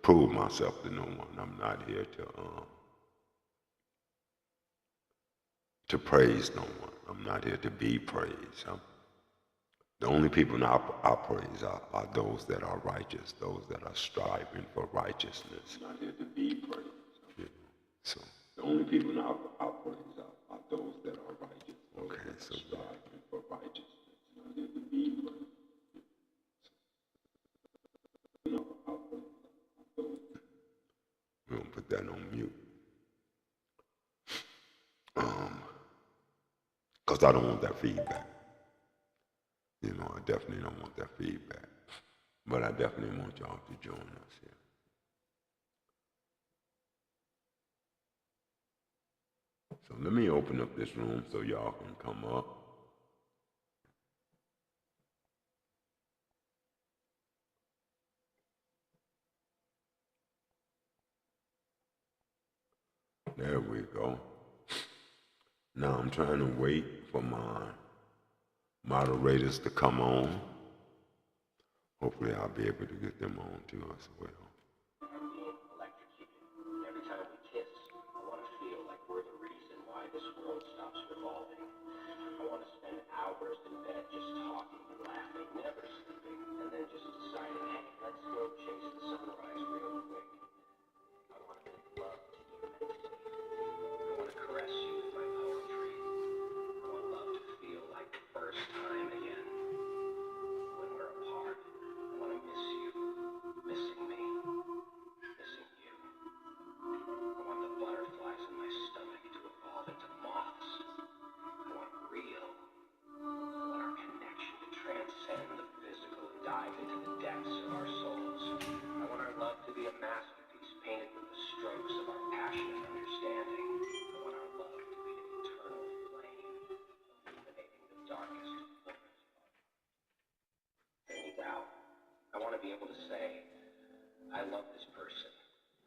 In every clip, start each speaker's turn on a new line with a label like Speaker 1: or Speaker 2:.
Speaker 1: prove myself to no one. I'm not here to praise no one. I'm not here to be praised. The only people I praise are those that are righteous, those that are striving for righteousness. I'm not here to be praised. Yeah. So the only people I praise are those that are righteous. Okay, so striving for righteousness. I'm not here to be praised. We're gonna put that on mute. Because I don't want that feedback. You know, I definitely don't want that feedback. But I definitely want y'all to join us here. So let me open up this room so y'all can come up. There we go. Now I'm trying to wait for my moderators to come on. Hopefully I'll be able to get them on too as well. Every time we kiss, I want to feel like we're the reason why this world stops revolving. I want to spend hours in bed just talking, laughing, never sleeping, and then just deciding, hey, let's go chase the sunrise real quick. I want to make love to you immensely. I want to caress you with my poetry. I want love to feel like the first time again. When we're apart, I want to miss you, missing me, missing you. I want the butterflies in my stomach to evolve into moths. I want real. I want our connection to transcend the physical and dive into the depths of our souls. I want our love to be a masterpiece painted with the strokes of our passion and understanding. I want our love to be an eternal flame, illuminating the darkest corners of our life. Any doubt, I want to be able to say, I love this person,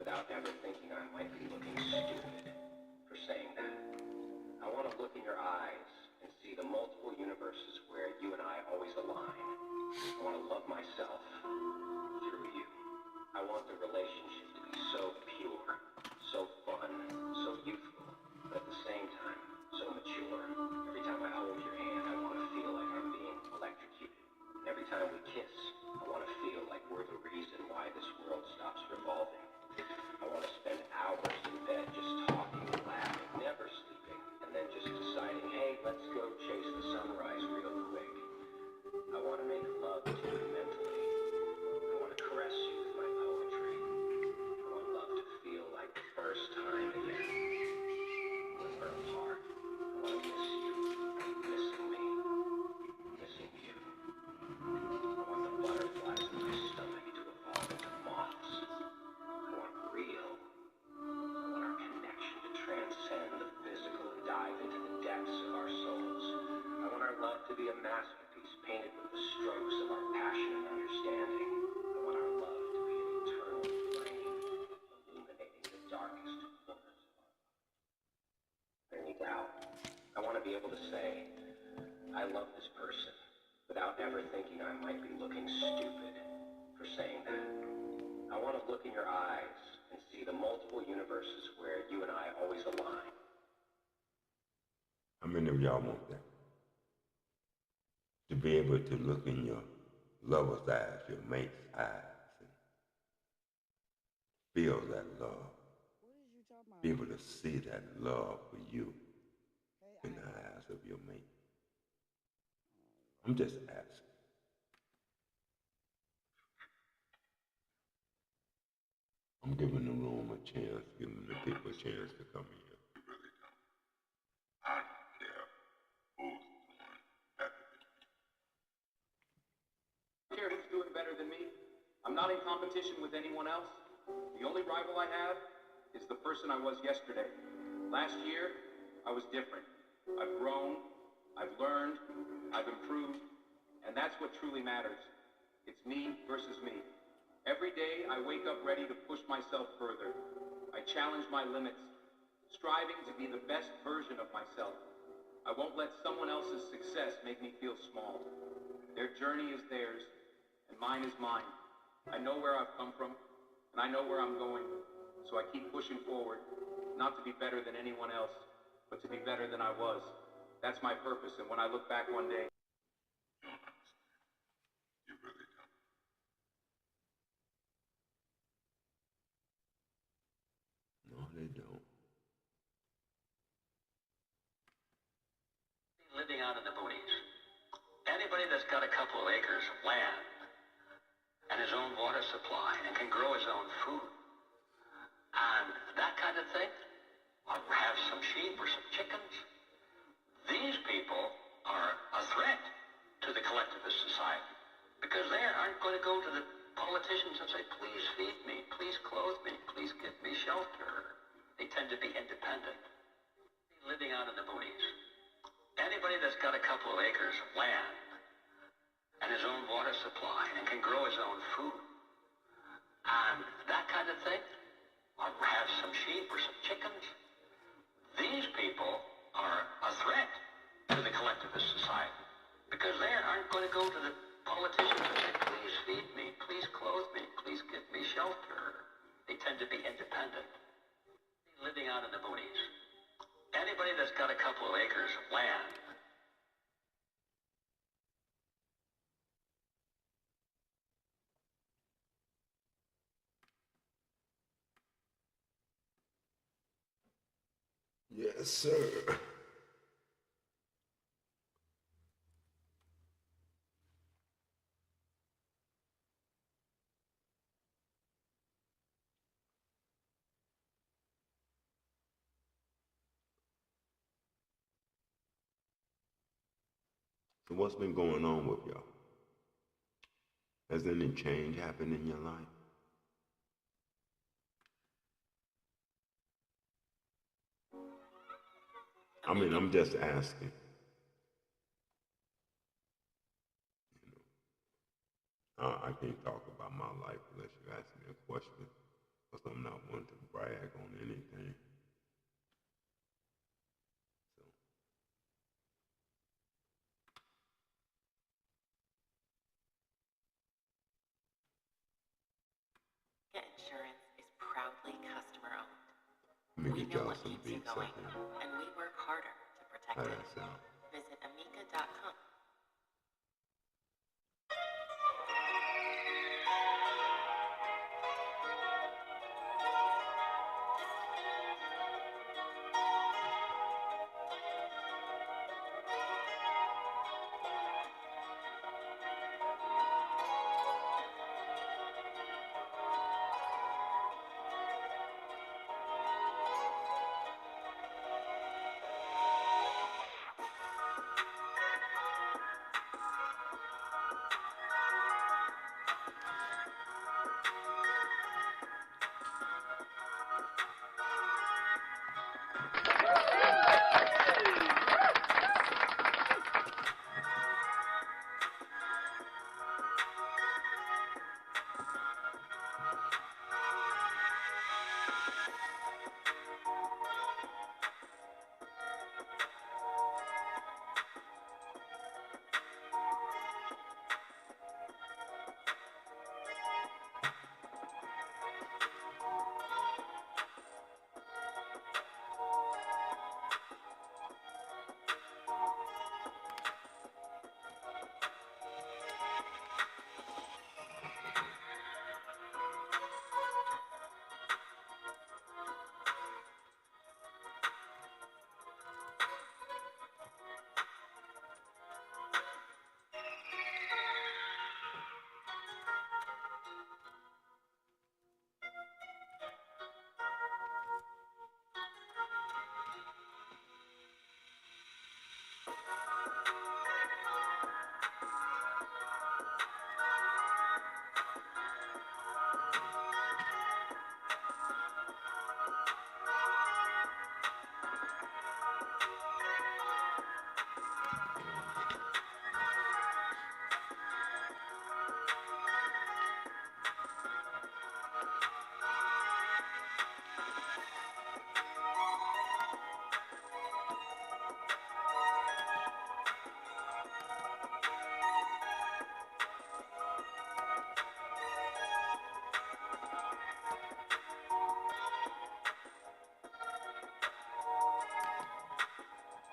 Speaker 1: without ever thinking I might be looking stupid for saying that. I want to look in your eyes and see the multiple universes where you and I always align. I want to love myself through you. I want the relationship to be so pure, so fun, so youthful, but at the same time, so mature. Every time I hold your hand, I want to feel like I'm being electrocuted. Every time we kiss, I want to feel like we're the reason why this world stops revolving. I want to spend hours in bed just talking, laughing, never sleeping, and then just deciding, hey, let's go chase the sunrise real quick. I want to make love to you mentally. I want to caress you with my poetry. I want love to feel like the first time again. When we're apart, I want to miss you, missing me, missing you. I want the butterflies in my stomach to evolve into moths. I want real. I want our connection to transcend the physical and dive into the depths of our souls. I want our love to be a masterpiece painted with the strokes of our passion and understanding. I want our love to be an eternal flame, illuminating the darkest corners of our life. Any doubt, I want to be able to say, I love this person, without ever thinking I might be looking stupid for saying that. I want to look in your eyes and see the multiple universes where you and I always align. How many of y'all want that? To be able to look in your lover's eyes, your mate's eyes, and feel that love. Be able to see that love for you in the eyes of your mate. I'm just asking. I'm giving the room a chance, giving the people a chance to come in. You really don't. I don't care who's doing better than me. I don't care who's doing better than me. I'm not in competition with anyone else. The only rival I have is the person I was yesterday. Last year, I was different. I've grown, I've learned, I've improved, and that's what truly matters. It's me versus me. Every day, I wake up ready to push myself further. I challenge my limits, striving to be the best version of myself. I won't let someone else's success make me feel small. Their journey is theirs, and mine is mine. I know where I've come from. And I know where I'm going, so I keep pushing forward, not to be better than anyone else, but to be better than I was. That's my purpose, and when I look back one day...
Speaker 2: You really don't. No, they don't.
Speaker 3: Living out in the boonies. Anybody that's got a couple of acres of land and his own water supply and can grow his own food and that kind of thing, or have some sheep or some chickens, these people are a threat to the collectivist society because they aren't going to go to the politicians and say, please feed me, please clothe me, please give me shelter. They tend to be independent. Living out in the boonies. Anybody that's got a couple of acres of land and his own water supply and can grow his own food and that kind of thing, or have some sheep or some chickens, these people are a threat to the collectivist society because they aren't going to go to the politicians and say, please feed me, please clothe me, please give me shelter. They tend to be independent. Living out in the boonies. Anybody that's got a couple of acres of land.
Speaker 2: Yes, sir. So what's been going on with y'all? Has any change happened in your life? I mean, I'm just asking. I can't talk about my life unless you ask me a question, because I'm not one to brag on anything. So,
Speaker 4: Insurance is proudly customer owned.
Speaker 2: let me
Speaker 4: We
Speaker 2: get
Speaker 4: know
Speaker 2: y'all
Speaker 4: what
Speaker 2: some
Speaker 4: keeps you
Speaker 2: beats up
Speaker 4: going,
Speaker 2: here.
Speaker 4: and we work harder to protect
Speaker 2: How
Speaker 4: it.
Speaker 2: that sound?
Speaker 4: Visit amica.com.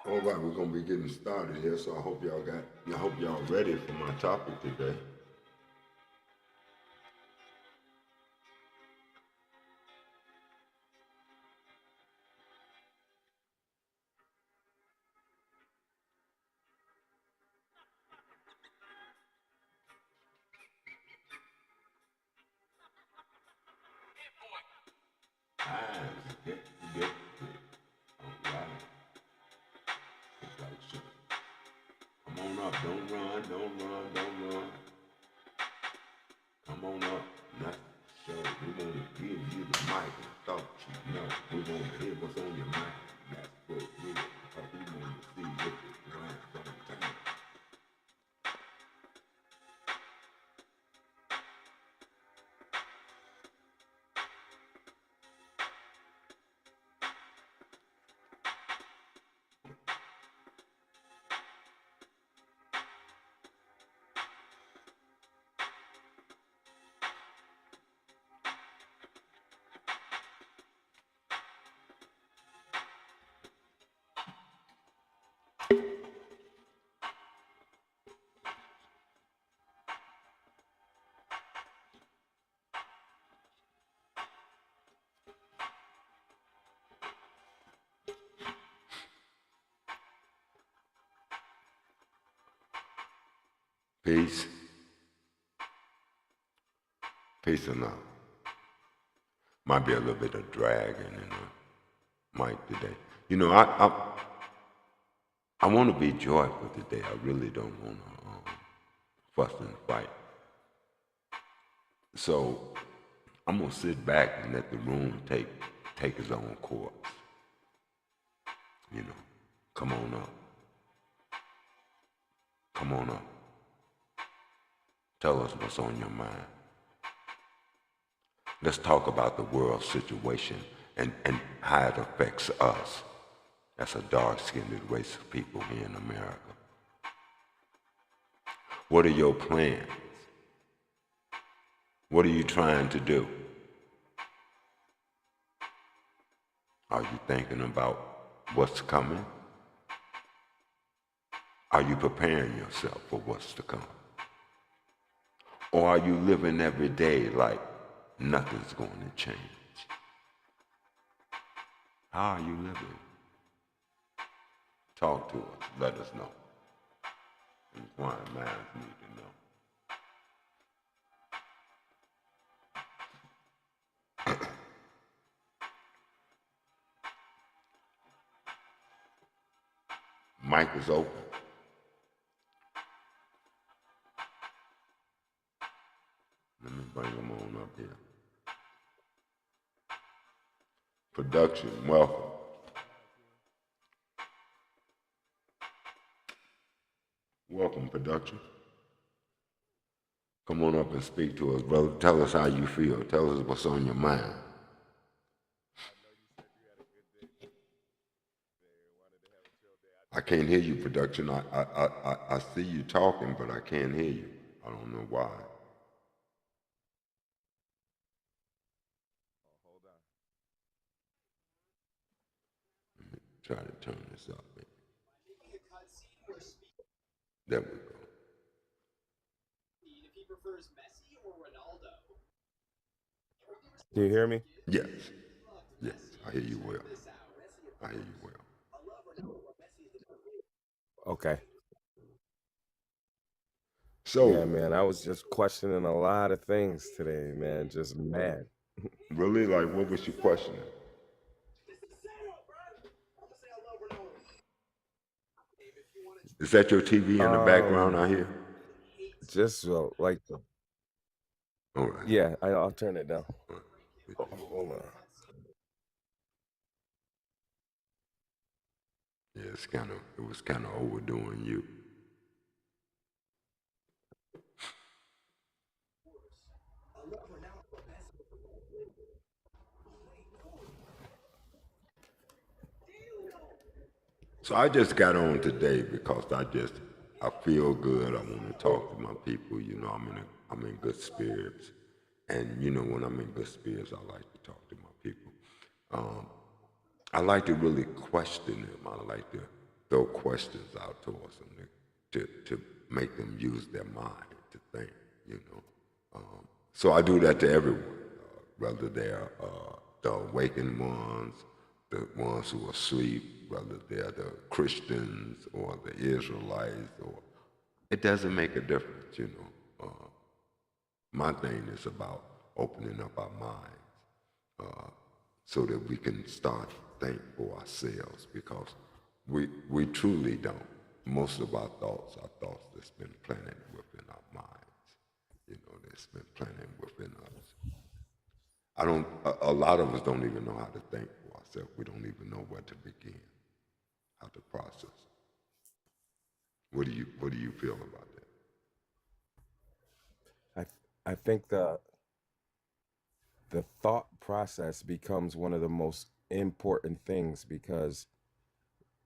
Speaker 2: All right, we're gonna be getting started here, so I hope y'all ready for my topic today. Get, get, all right. Production. Come on up, don't run, don't run, don't run. Come on up. That's so we want to give you the mic and thought you know. We want to hear what's on your mind. That's what we want. Because we want to see what the grind on time. Peace. Peace and love. Might be a little bit of dragging in the mic today. You know, I want to be joyful today. I really don't want to fuss and fight. So I'm gonna sit back and let the room take its own course. You know, come on up. Come on up. Tell us what's on your mind. Let's talk about the world situation and how it affects us as a dark-skinned race of people here in America. What are your plans? What are you trying to do? Are you thinking about what's coming? Are you preparing yourself for what's to come? Or are you living every day like nothing's going to change? How are you living? Talk to us. Let us know. Inquiring minds need to know. Mic is open. Let me bring them on up here. Production, welcome. Welcome, production. Come on up and speak to us, brother. Tell us how you feel. Tell us what's on your mind. I can't hear you, production. I see you talking, but I can't hear you. I don't know why. Try to turn this up. There we go.
Speaker 5: Can you hear me?
Speaker 2: Yes. Yes. I hear you well. I hear you well.
Speaker 5: Okay. Yeah,
Speaker 2: So,
Speaker 5: man, I was just questioning a lot of things today, man. Just mad.
Speaker 2: really, like, what was your question? Is that your TV in the background I hear?
Speaker 5: Just like,
Speaker 2: All right.
Speaker 5: yeah, I'll turn it down.
Speaker 2: All right.
Speaker 5: Hold on.
Speaker 2: Yeah, it was kind of overdoing you. So I just got on today because I feel good. I want to talk to my people. You know, I'm in good spirits, and you know, when I'm in good spirits, I like to talk to my people. I like to really question them. I like to throw questions out towards them to make them use their mind to think, you know. So I do that to everyone, whether they're the awakened ones, the ones who are asleep, whether they're the Christians or the Israelites, or it doesn't make a difference, you know. My thing is about opening up our minds so that we can start to think for ourselves, because we truly don't. Most of our thoughts are thoughts that's been planted within our minds, you know, that's been planted within us. A lot of us don't even know how to think for ourselves. We don't even know where to begin, how to process. What do you feel about
Speaker 5: I think the thought process becomes one of the most important things, because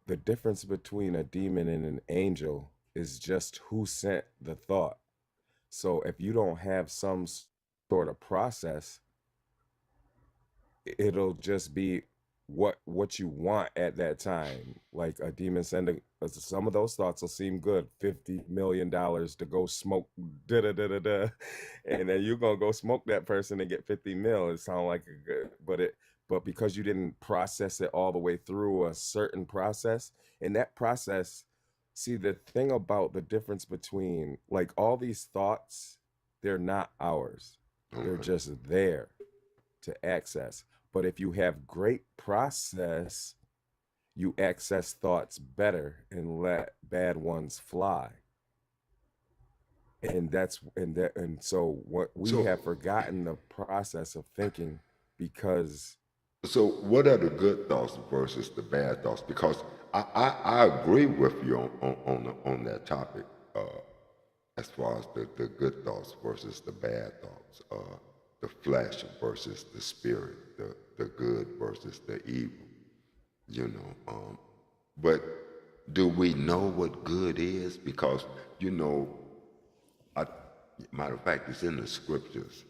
Speaker 5: the difference between a demon and an angel is just who sent the thought. So if you don't have some sort of process, it'll just be what you want at that time. Like a demon sending some of those thoughts will seem good. $50 million to go smoke da da da da da, and then you're gonna go smoke that person and get 50 mil. It sounds like a good, but because you didn't process it all the way through a certain process, and that process, see, the thing about the difference between, like, all these thoughts, they're not ours.
Speaker 2: that?
Speaker 5: They're
Speaker 2: Okay.
Speaker 5: just there to access. But if you have great process, you access thoughts better and let bad ones fly. And so what we
Speaker 2: So,
Speaker 5: have forgotten the process of thinking, because
Speaker 2: so what are the good thoughts versus the bad thoughts? Because I agree with you on that topic, as far as the good thoughts versus the bad thoughts, the flesh versus the spirit, the good versus the evil, you know. But do we know what good is? Because, you know, I, matter of fact, it's in the scriptures.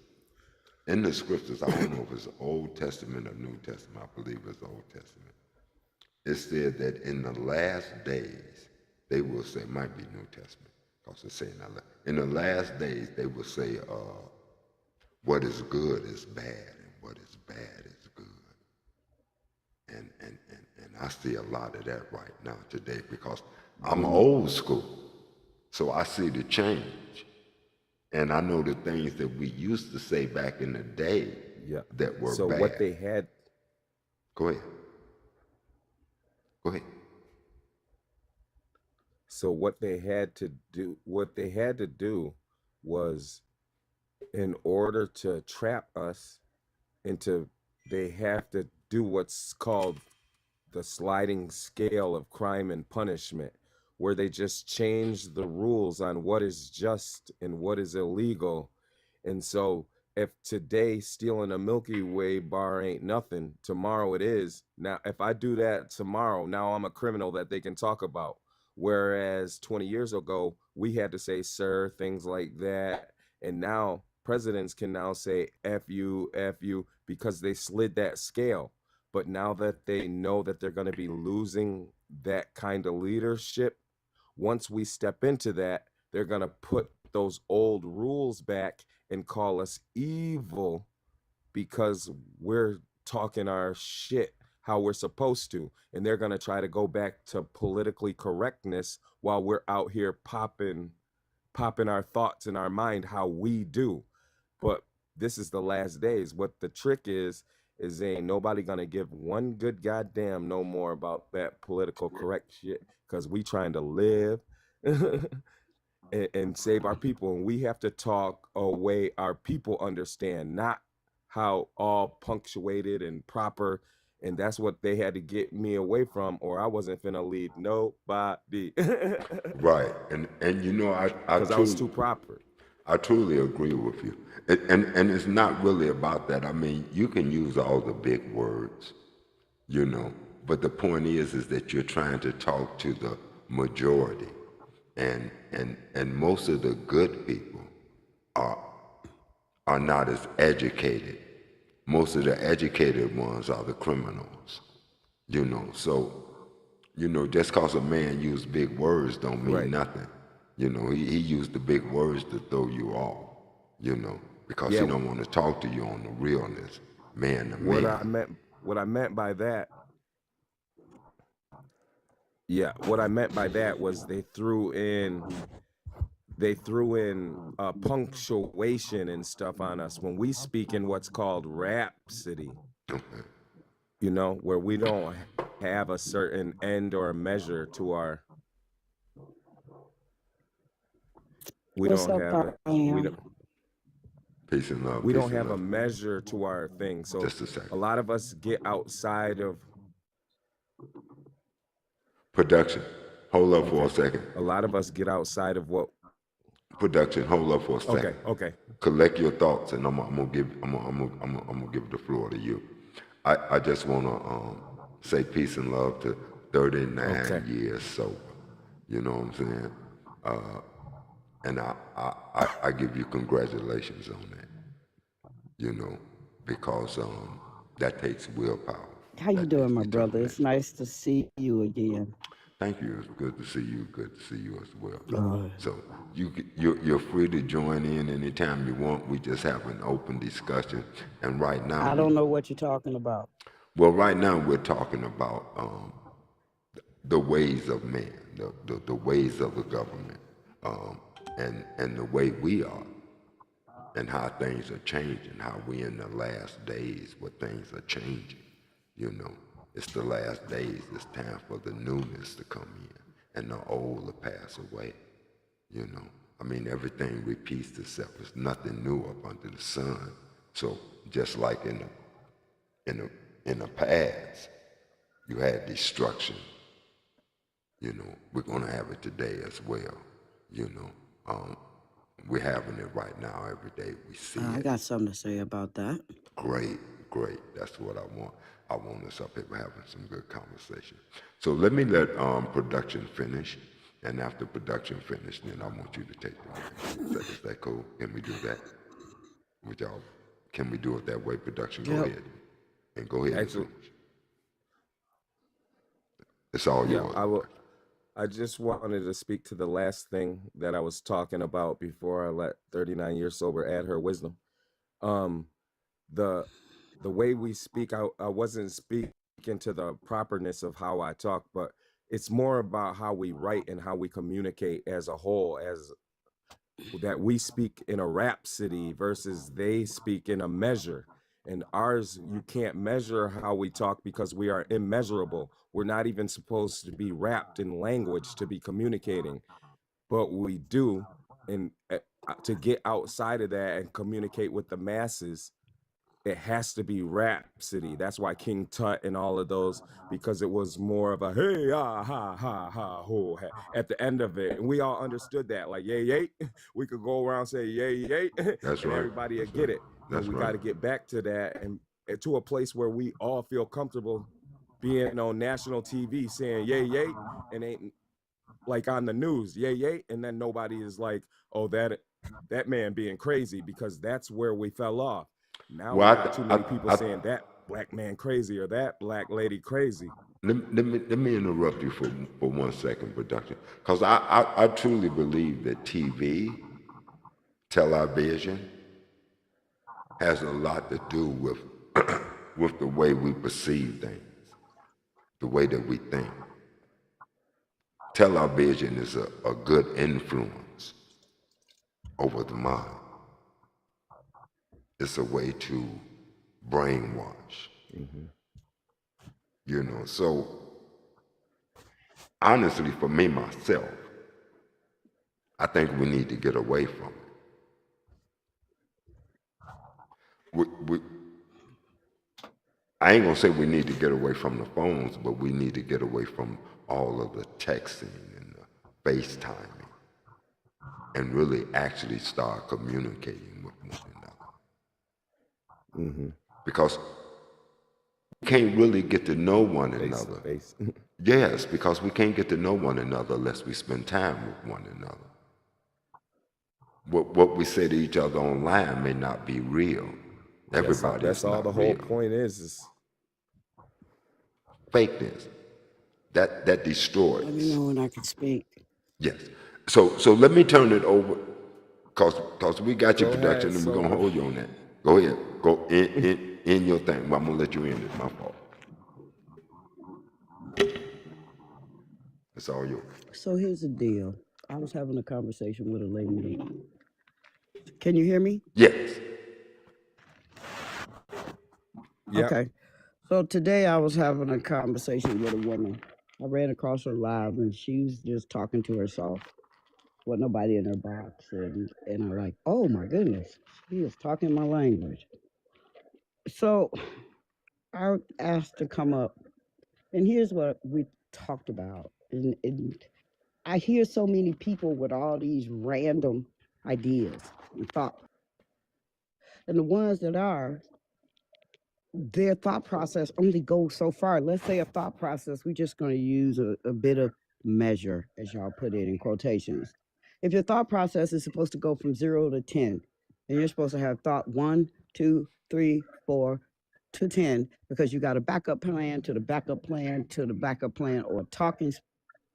Speaker 2: In the scriptures, I don't know if it's Old Testament or New Testament. I believe it's Old Testament. It said that in the last days, they will say, might be New Testament, because it's saying in the last days, they will say, what is good is bad, and what is bad is good. And I see a lot of that right now today, because I'm old school. So I see the change. And I know the things that we used to say back in the day
Speaker 5: yeah.
Speaker 2: that were
Speaker 5: So
Speaker 2: bad.
Speaker 5: what they had
Speaker 2: Go ahead. Go ahead.
Speaker 5: so what they had to do was, in order to trap us into, they have to do what's called the sliding scale of crime and punishment, where they just change the rules on what is just and what is illegal. And so if today stealing a Milky Way bar ain't nothing, tomorrow it is. Now, if I do that tomorrow, now I'm a criminal that they can talk about. Whereas 20 years ago, we had to say, sir, things like that. And now presidents can now say F you, because they slid that scale. But now that they know that they're going to be losing that kind of leadership, once we step into that, they're going to put those old rules back and call us evil, because we're talking our shit how we're supposed to. And they're going to try to go back to politically correctness while we're out here popping our thoughts in our mind how we do. But this is the last days. What the trick is ain't nobody gonna give one good goddamn no more about that political correct shit, because we trying to live and save our people, and we have to talk a way our people understand, not how all punctuated and proper. And that's what they had to get me away from, or I wasn't finna lead nobody.
Speaker 2: Right. And you know,
Speaker 5: Because I was too proper.
Speaker 2: I truly agree with you. And it's not really about that. I mean, you can use all the big words, you know, but the point is that you're trying to talk to the majority. And most of the good people are not as educated. Most of the educated ones are the criminals, you know. So You know, just cause a man used big words don't mean
Speaker 5: Right.
Speaker 2: nothing. You know, he used the big words to throw you off, you know, because he
Speaker 5: Yeah.
Speaker 2: don't want to talk to you on the realness, man to
Speaker 5: What I
Speaker 2: man.
Speaker 5: meant what I meant by that, yeah, what I meant by that was they threw in punctuation and stuff on us when we speak in what's called rhapsody,
Speaker 2: Okay.
Speaker 5: where we don't have a certain end or a measure to our we
Speaker 6: What's
Speaker 5: don't
Speaker 6: up,
Speaker 5: have a we don't
Speaker 2: Peace and love,
Speaker 5: we
Speaker 2: peace
Speaker 5: don't
Speaker 2: and
Speaker 5: have a
Speaker 2: love.
Speaker 5: measure to our thing. So
Speaker 2: Just a second.
Speaker 5: a lot of us get outside of
Speaker 2: Production, hold up for a
Speaker 5: okay.
Speaker 2: second.
Speaker 5: A lot of us get outside of what
Speaker 2: Production, hold up for a second.
Speaker 5: okay.
Speaker 2: Collect your thoughts, and I'm gonna give the floor to you. I just wanna say peace and love to 39
Speaker 5: Okay.
Speaker 2: years sober. You know what I'm saying? And I give you congratulations on that. You know, because that takes willpower.
Speaker 6: How you
Speaker 2: That takes
Speaker 6: doing, my brother? It's
Speaker 2: determination.
Speaker 6: nice to see you again.
Speaker 2: Thank you. It's good to see you. Good to see you as well.
Speaker 6: Uh,
Speaker 2: So you're free to join in anytime you want. We just have an open discussion. And right now
Speaker 6: I don't know what you're talking about.
Speaker 2: right now we're talking about the ways of man, the ways of the government, and the way we are, and how things are changing, how we in the last days where things are changing. You know, it's the last days. It's time for the newness to come in and the old to pass away. You know, I mean, everything repeats itself. There's nothing new up under the sun. So just like in the past, you had destruction. You know, we're gonna have it today as well. You know, we're having it right now. Every day we see
Speaker 6: I
Speaker 2: it.
Speaker 6: got something to say about that.
Speaker 2: Great, great. That's what I want. I want us up here having some good conversation. So let me let production finish, and after production finish, then I want you to take the mic. Is that cool? Can we do that? With y'all? Can we do it that way? Production, go
Speaker 6: Yep.
Speaker 2: ahead and go ahead and
Speaker 5: Actually,
Speaker 2: finish. It's all
Speaker 5: yeah,
Speaker 2: yours,
Speaker 5: I will.
Speaker 2: production.
Speaker 5: I just wanted to speak to the last thing that I was talking about before I let 39 years sober add her wisdom. Um, the the way we speak, I wasn't speaking to the properness of how I talk, but it's more about how we write and how we communicate as a whole, as that we speak in a rhapsody versus they speak in a measure. And ours, you can't measure how we talk because we are immeasurable. We're not even supposed to be wrapped in language to be communicating, but we do. And to get outside of that and communicate with the masses, it has to be rhapsody. That's why King Tut and all of those, because it was more of a hey ah ha ha ha ho ha, at the end of it, and we all understood that, like yay yay. We could go around say yay yay,
Speaker 2: That's
Speaker 5: and
Speaker 2: right.
Speaker 5: everybody
Speaker 2: That's
Speaker 5: would get
Speaker 2: right.
Speaker 5: it. And
Speaker 2: That's
Speaker 5: we
Speaker 2: right.
Speaker 5: got to get back to that and to a place where we all feel comfortable being on national TV saying yay yay, and ain't like on the news yay yay, and then nobody is like, oh, that man being crazy, because that's where we fell off. Now we
Speaker 2: Well,
Speaker 5: got too many people
Speaker 2: I
Speaker 5: saying that black man crazy or that black lady crazy.
Speaker 2: let me interrupt you for 1 second, production, because I truly believe that TV, television, has a lot to do with with the way we perceive things, the way that we think. Television is a good influence over the mind. It's a way to brainwash,
Speaker 5: Mm-hmm.
Speaker 2: you know. So honestly, for me myself, I think we need to get away from it. We, I ain't gonna say we need to get away from the phones, but we need to get away from all of the texting and the FaceTiming and really actually start communicating with one another.
Speaker 5: Mm-hmm.
Speaker 2: Because we can't really get to know one
Speaker 5: Face to
Speaker 2: another.
Speaker 5: face.
Speaker 2: Yes, because we can't get to know one another unless we spend time with one another. What we say to each other online may not be real. Everybody
Speaker 5: That's
Speaker 2: is
Speaker 5: all
Speaker 2: not
Speaker 5: the whole
Speaker 2: real.
Speaker 5: point is
Speaker 2: Fakeness. That destroys.
Speaker 6: Let me know when I can speak.
Speaker 2: Yes. So let me turn it over, cause we got your
Speaker 5: Go
Speaker 2: production
Speaker 5: ahead,
Speaker 2: and we're gonna
Speaker 5: Silver.
Speaker 2: hold you on that. Go ahead. Go in your thing. Well, I'm gonna let you in. It's my fault. It's all yours.
Speaker 6: So here's the deal. I was having a conversation with a lady. Can you hear me?
Speaker 2: Yes.
Speaker 5: Yep.
Speaker 6: Okay. So today I was having a conversation with a woman. I ran across her live and she was just talking to herself with nobody in her box. And I'm like, oh my goodness, she is talking my language. So I asked to come up, and here's what we talked about. And I hear so many people with all these random ideas and thoughts. And the ones that are, their thought process only goes so far. Let's say a thought process, we're just going to use a bit of measure, as y'all put it in quotations. If your thought process is supposed to go from 0 to 10, and you're supposed to have thought 1, 2, 3, 4 to 10, because you got a backup plan to the backup plan to the backup plan, or a talking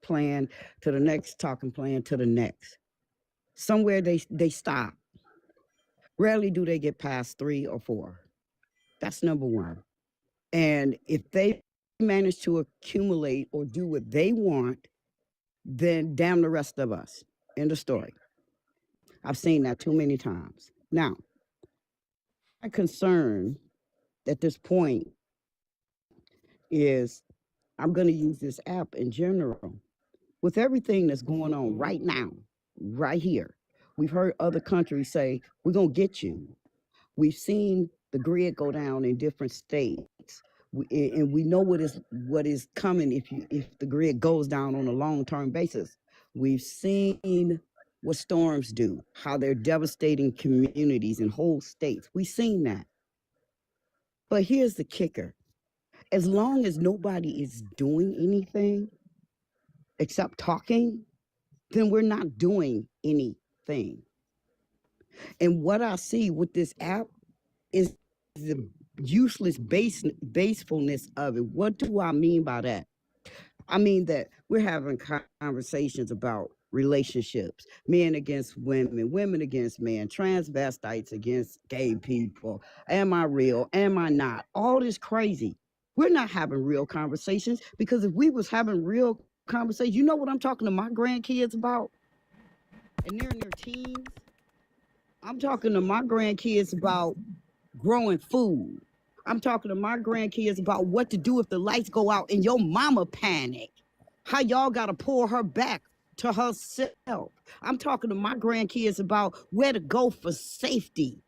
Speaker 6: plan to the next talking plan to the next. Somewhere they stop. Rarely do they get past 3 or 4. That's number one. And if they manage to accumulate or do what they want, then damn the rest of us. End of story. I've seen that too many times. Now, my concern at this point is I'm going to use this app in general. With everything that's going on right now, right here, we've heard other countries say, we're going to get you. We've seen the grid go down in different states. And we know what is coming if the grid goes down on a long-term basis. We've seen what storms do, how they're devastating communities and whole states. We've seen that. But here's the kicker. As long as nobody is doing anything except talking, then we're not doing anything. And what I see with this app is the useless basefulness of it. What do I mean by that? I mean that we're having conversations about relationships, men against women, women against men, transvestites against gay people. Am I real? Am I not? All this crazy. We're not having real conversations, because if we was having real conversations, you know what I'm talking to my grandkids about? And they're in their teens. I'm talking to my grandkids about growing food. I'm talking to my grandkids about what to do if the lights go out and your mama panic. How y'all gotta pull her back to herself. I'm talking to my grandkids about where to go for safety.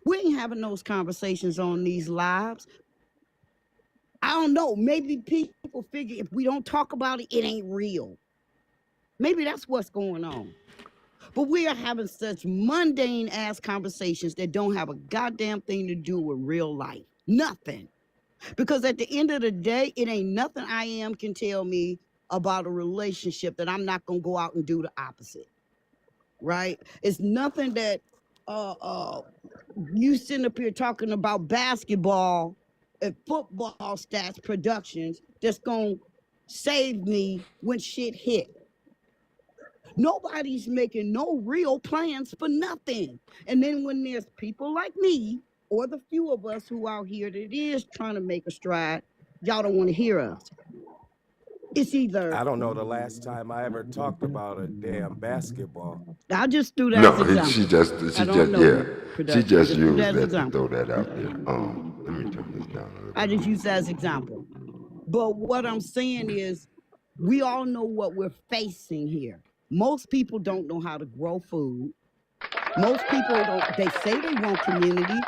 Speaker 6: We ain't having those conversations on these lives. I don't know. Maybe people figure if we don't talk about it, it ain't real. Maybe that's what's going on. But we are having such mundane ass conversations that don't have a goddamn thing to do with real life. Nothing. Because at the end of the day, it ain't nothing I am can tell me about a relationship that I'm not gonna go out and do the opposite. Right? It's nothing that you sitting up here talking about basketball and football stats productions that's gonna save me when shit hit. Nobody's making no real plans for nothing. And then when there's people like me, or the few of us who out here that is trying to make a stride, y'all don't want to hear us. It's either,
Speaker 5: I don't know the last time I ever talked about a damn basketball.
Speaker 6: I just threw that as
Speaker 2: No,
Speaker 6: an example.
Speaker 2: she just
Speaker 6: I don't know
Speaker 2: yeah.
Speaker 6: production.
Speaker 2: She just
Speaker 6: I just threw
Speaker 2: used
Speaker 6: that as
Speaker 2: that to
Speaker 6: example.
Speaker 2: throw that out there. Let me turn this down a little
Speaker 6: I
Speaker 2: bit.
Speaker 6: just use that as example. But what I'm saying is, we all know what we're facing here. Most people don't know how to grow food. Most people don't, they say they want community,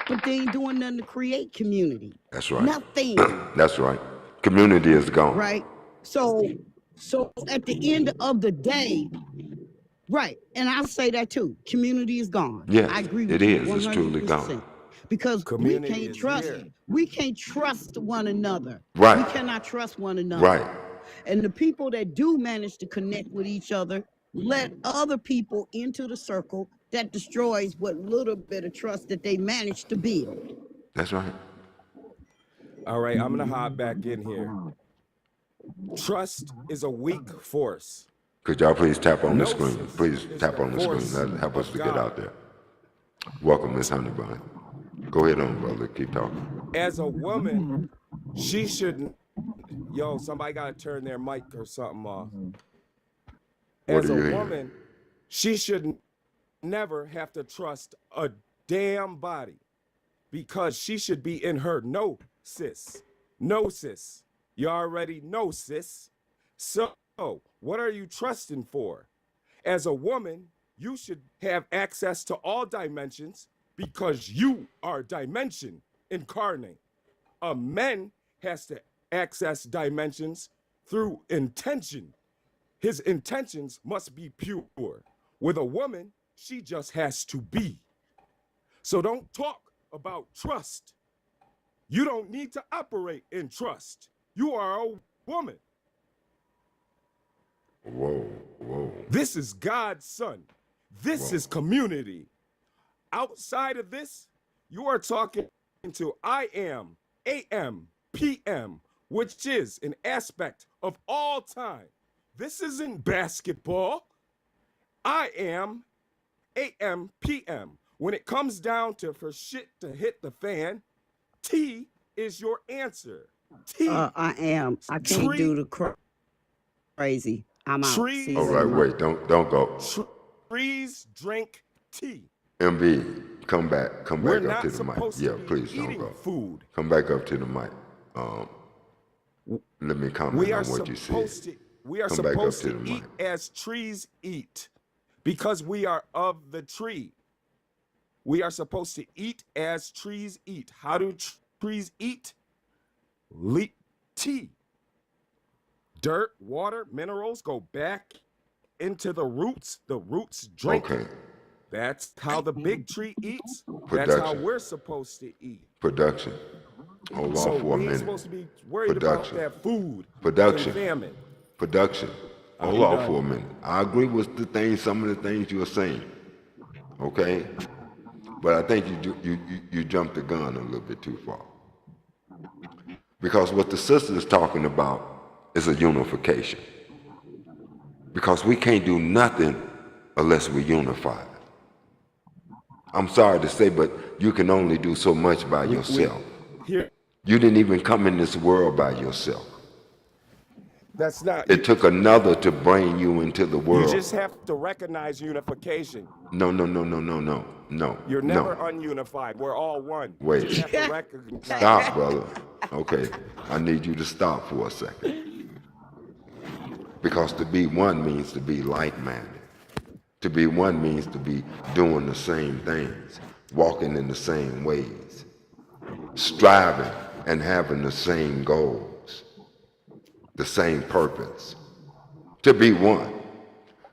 Speaker 6: but they ain't doing nothing to create community.
Speaker 2: That's right.
Speaker 6: Nothing.
Speaker 2: That's right. Community is gone.
Speaker 6: Right? So at the end of the day, right, and I say that too, community is gone.
Speaker 2: Yes,
Speaker 6: I agree with
Speaker 2: it
Speaker 6: you
Speaker 2: is. It's truly
Speaker 6: 100%.
Speaker 2: gone.
Speaker 6: Because
Speaker 5: Community is here.
Speaker 6: we can't trust one another.
Speaker 2: Right.
Speaker 6: We cannot trust one another.
Speaker 2: Right.
Speaker 6: And the people that do manage to connect with each other let other people into the circle that destroys what little bit of trust that they managed to build.
Speaker 2: That's right.
Speaker 5: All right, I'm gonna hop back in here. Trust is a weak force.
Speaker 2: Could y'all please tap on the screen?
Speaker 5: Gnosis
Speaker 2: Please
Speaker 5: is
Speaker 2: tap
Speaker 5: the
Speaker 2: on the screen.
Speaker 5: force
Speaker 2: That help us
Speaker 5: of
Speaker 2: to get
Speaker 5: God.
Speaker 2: out there. Welcome, Miss Honeybun. Go ahead on, brother. Keep talking.
Speaker 5: As a woman, she shouldn't. Yo, somebody got to turn their mic or something off.
Speaker 2: What
Speaker 5: As
Speaker 2: are
Speaker 5: a
Speaker 2: you hearing?
Speaker 5: woman, she should never have to trust a damn body because she should be in her gnosis. Gnosis. You already know, sis. So, what are you trusting for? As a woman, you should have access to all dimensions because you are dimension incarnate. A man has to access dimensions through intention. His intentions must be pure. With a woman, she just has to be. So don't talk about trust. You don't need to operate in trust. You are a woman.
Speaker 2: Whoa, whoa.
Speaker 5: This is God's son. This is community. Outside of this, you are talking to I am, AM, PM, which is an aspect of all time. This isn't basketball. I am, AM, PM. When it comes down to for shit to hit the fan, T is your answer. T.
Speaker 6: I am. I can't do the crazy. I'm out.
Speaker 5: Trees.
Speaker 6: See you
Speaker 2: All
Speaker 6: later.
Speaker 2: right, wait. Don't go.
Speaker 5: Trees drink tea.
Speaker 2: MB, come back
Speaker 5: We're
Speaker 2: up
Speaker 5: not
Speaker 2: to the mic.
Speaker 5: supposed
Speaker 2: Yeah,
Speaker 5: to be
Speaker 2: please don't
Speaker 5: eating
Speaker 2: go.
Speaker 5: food.
Speaker 2: Come back up to the mic. Let me comment
Speaker 5: We are
Speaker 2: on what you said.
Speaker 5: supposed to. We are
Speaker 2: Come back up
Speaker 5: supposed
Speaker 2: to
Speaker 5: to
Speaker 2: the
Speaker 5: eat
Speaker 2: mic.
Speaker 5: as trees eat, because we are of the tree. We are supposed to eat as trees eat. How do trees eat? Tea. Dirt, water, minerals go back into the roots. The roots drink.
Speaker 2: Okay.
Speaker 5: That's how the big tree eats. That's
Speaker 2: Production.
Speaker 5: how we're supposed to eat.
Speaker 2: Production. Hold
Speaker 5: So
Speaker 2: on for a
Speaker 5: we ain't
Speaker 2: minute.
Speaker 5: supposed to be worried
Speaker 2: Production.
Speaker 5: about that food.
Speaker 2: Production.
Speaker 5: And famine.
Speaker 2: Production. Hold
Speaker 5: I'm
Speaker 2: on
Speaker 5: done.
Speaker 2: for a minute. I agree with the things, some of the things you're saying. Okay? But I think you jumped the gun a little bit too far. Because what the sister is talking about is a unification. Because we can't do nothing unless we're unified. I'm sorry to say, but you can only do so much by yourself.
Speaker 5: Here,
Speaker 2: You didn't even come in this world by yourself.
Speaker 5: that's not.
Speaker 2: It took another to bring you into the
Speaker 5: You
Speaker 2: world.
Speaker 5: just have to recognize unification.
Speaker 2: No.
Speaker 5: You're never ununified. We're all one.
Speaker 2: Wait.
Speaker 5: You just have to recognize.
Speaker 2: Stop, brother. Okay, I need you to stop for a second. Because to be one means to be like-minded. To be one means to be doing the same things, walking in the same ways, striving and having the same goals, the same purpose. To be one.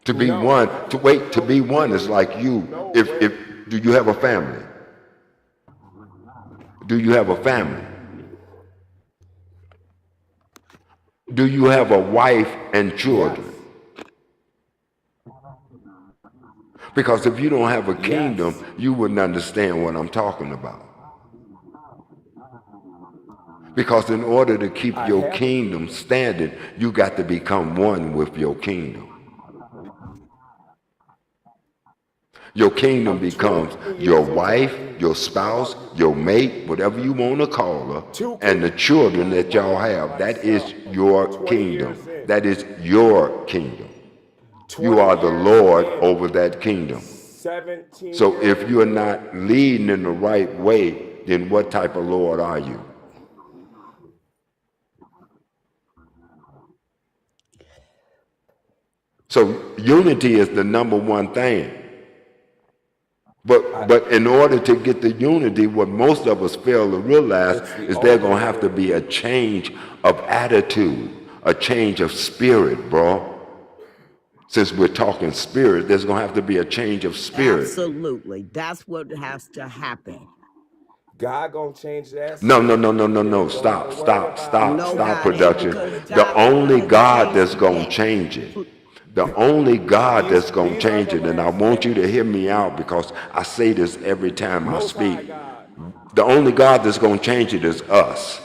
Speaker 2: To be one, to be one is like you. If do you have a family? Do you have a family? Do you have a wife and children? Because if you don't have a kingdom, you wouldn't understand what I'm talking about. Because in order to keep your kingdom standing, you got to become one with your kingdom. Your kingdom becomes your wife, your spouse, your mate, whatever you want to call her, and the children that y'all have. That is your kingdom. That is your kingdom. You are the Lord over that kingdom. So if you're not leading in the right way, then what type of Lord are you? So unity is the number one thing. But in order to get the unity, what most of us fail to realize is there's going to have to be a change of attitude, a change of spirit, bro. Since we're talking spirit, there's going to have to be a change of spirit.
Speaker 6: Absolutely. That's what has to happen.
Speaker 5: God gonna change that.
Speaker 2: No. Stop,
Speaker 6: Nobody,
Speaker 2: production.
Speaker 6: because
Speaker 2: The
Speaker 6: God
Speaker 2: only
Speaker 6: has
Speaker 2: God
Speaker 6: changed
Speaker 2: that's going to
Speaker 6: that.
Speaker 2: change it. The only God that's going to change it, and I want you to hear me out because I say this every time I speak. The only God that's going to change it is us.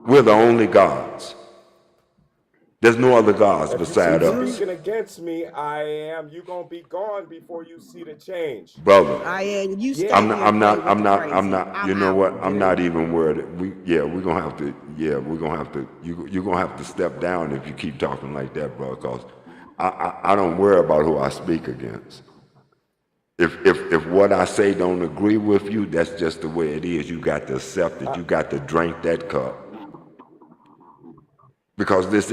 Speaker 2: We're the only gods. There's no other gods
Speaker 5: If you
Speaker 2: beside
Speaker 5: keep
Speaker 2: us.
Speaker 5: speaking against me, you gonna be gone before you see the change.
Speaker 2: Brother,
Speaker 6: You stay
Speaker 5: Yeah.
Speaker 2: I'm not,
Speaker 6: here
Speaker 2: I'm
Speaker 6: and play
Speaker 2: not,
Speaker 6: with
Speaker 2: I'm
Speaker 6: the
Speaker 2: not,
Speaker 6: crazy.
Speaker 2: I'm not,
Speaker 6: I'm
Speaker 2: you know
Speaker 6: out.
Speaker 2: what? I'm not even worried. We're gonna have to, you're gonna have to step down if you keep talking like that, bro, because I don't worry about who I speak against. If what I say don't agree with you, that's just the way it is. You got to accept it. You got to drink that cup. Because this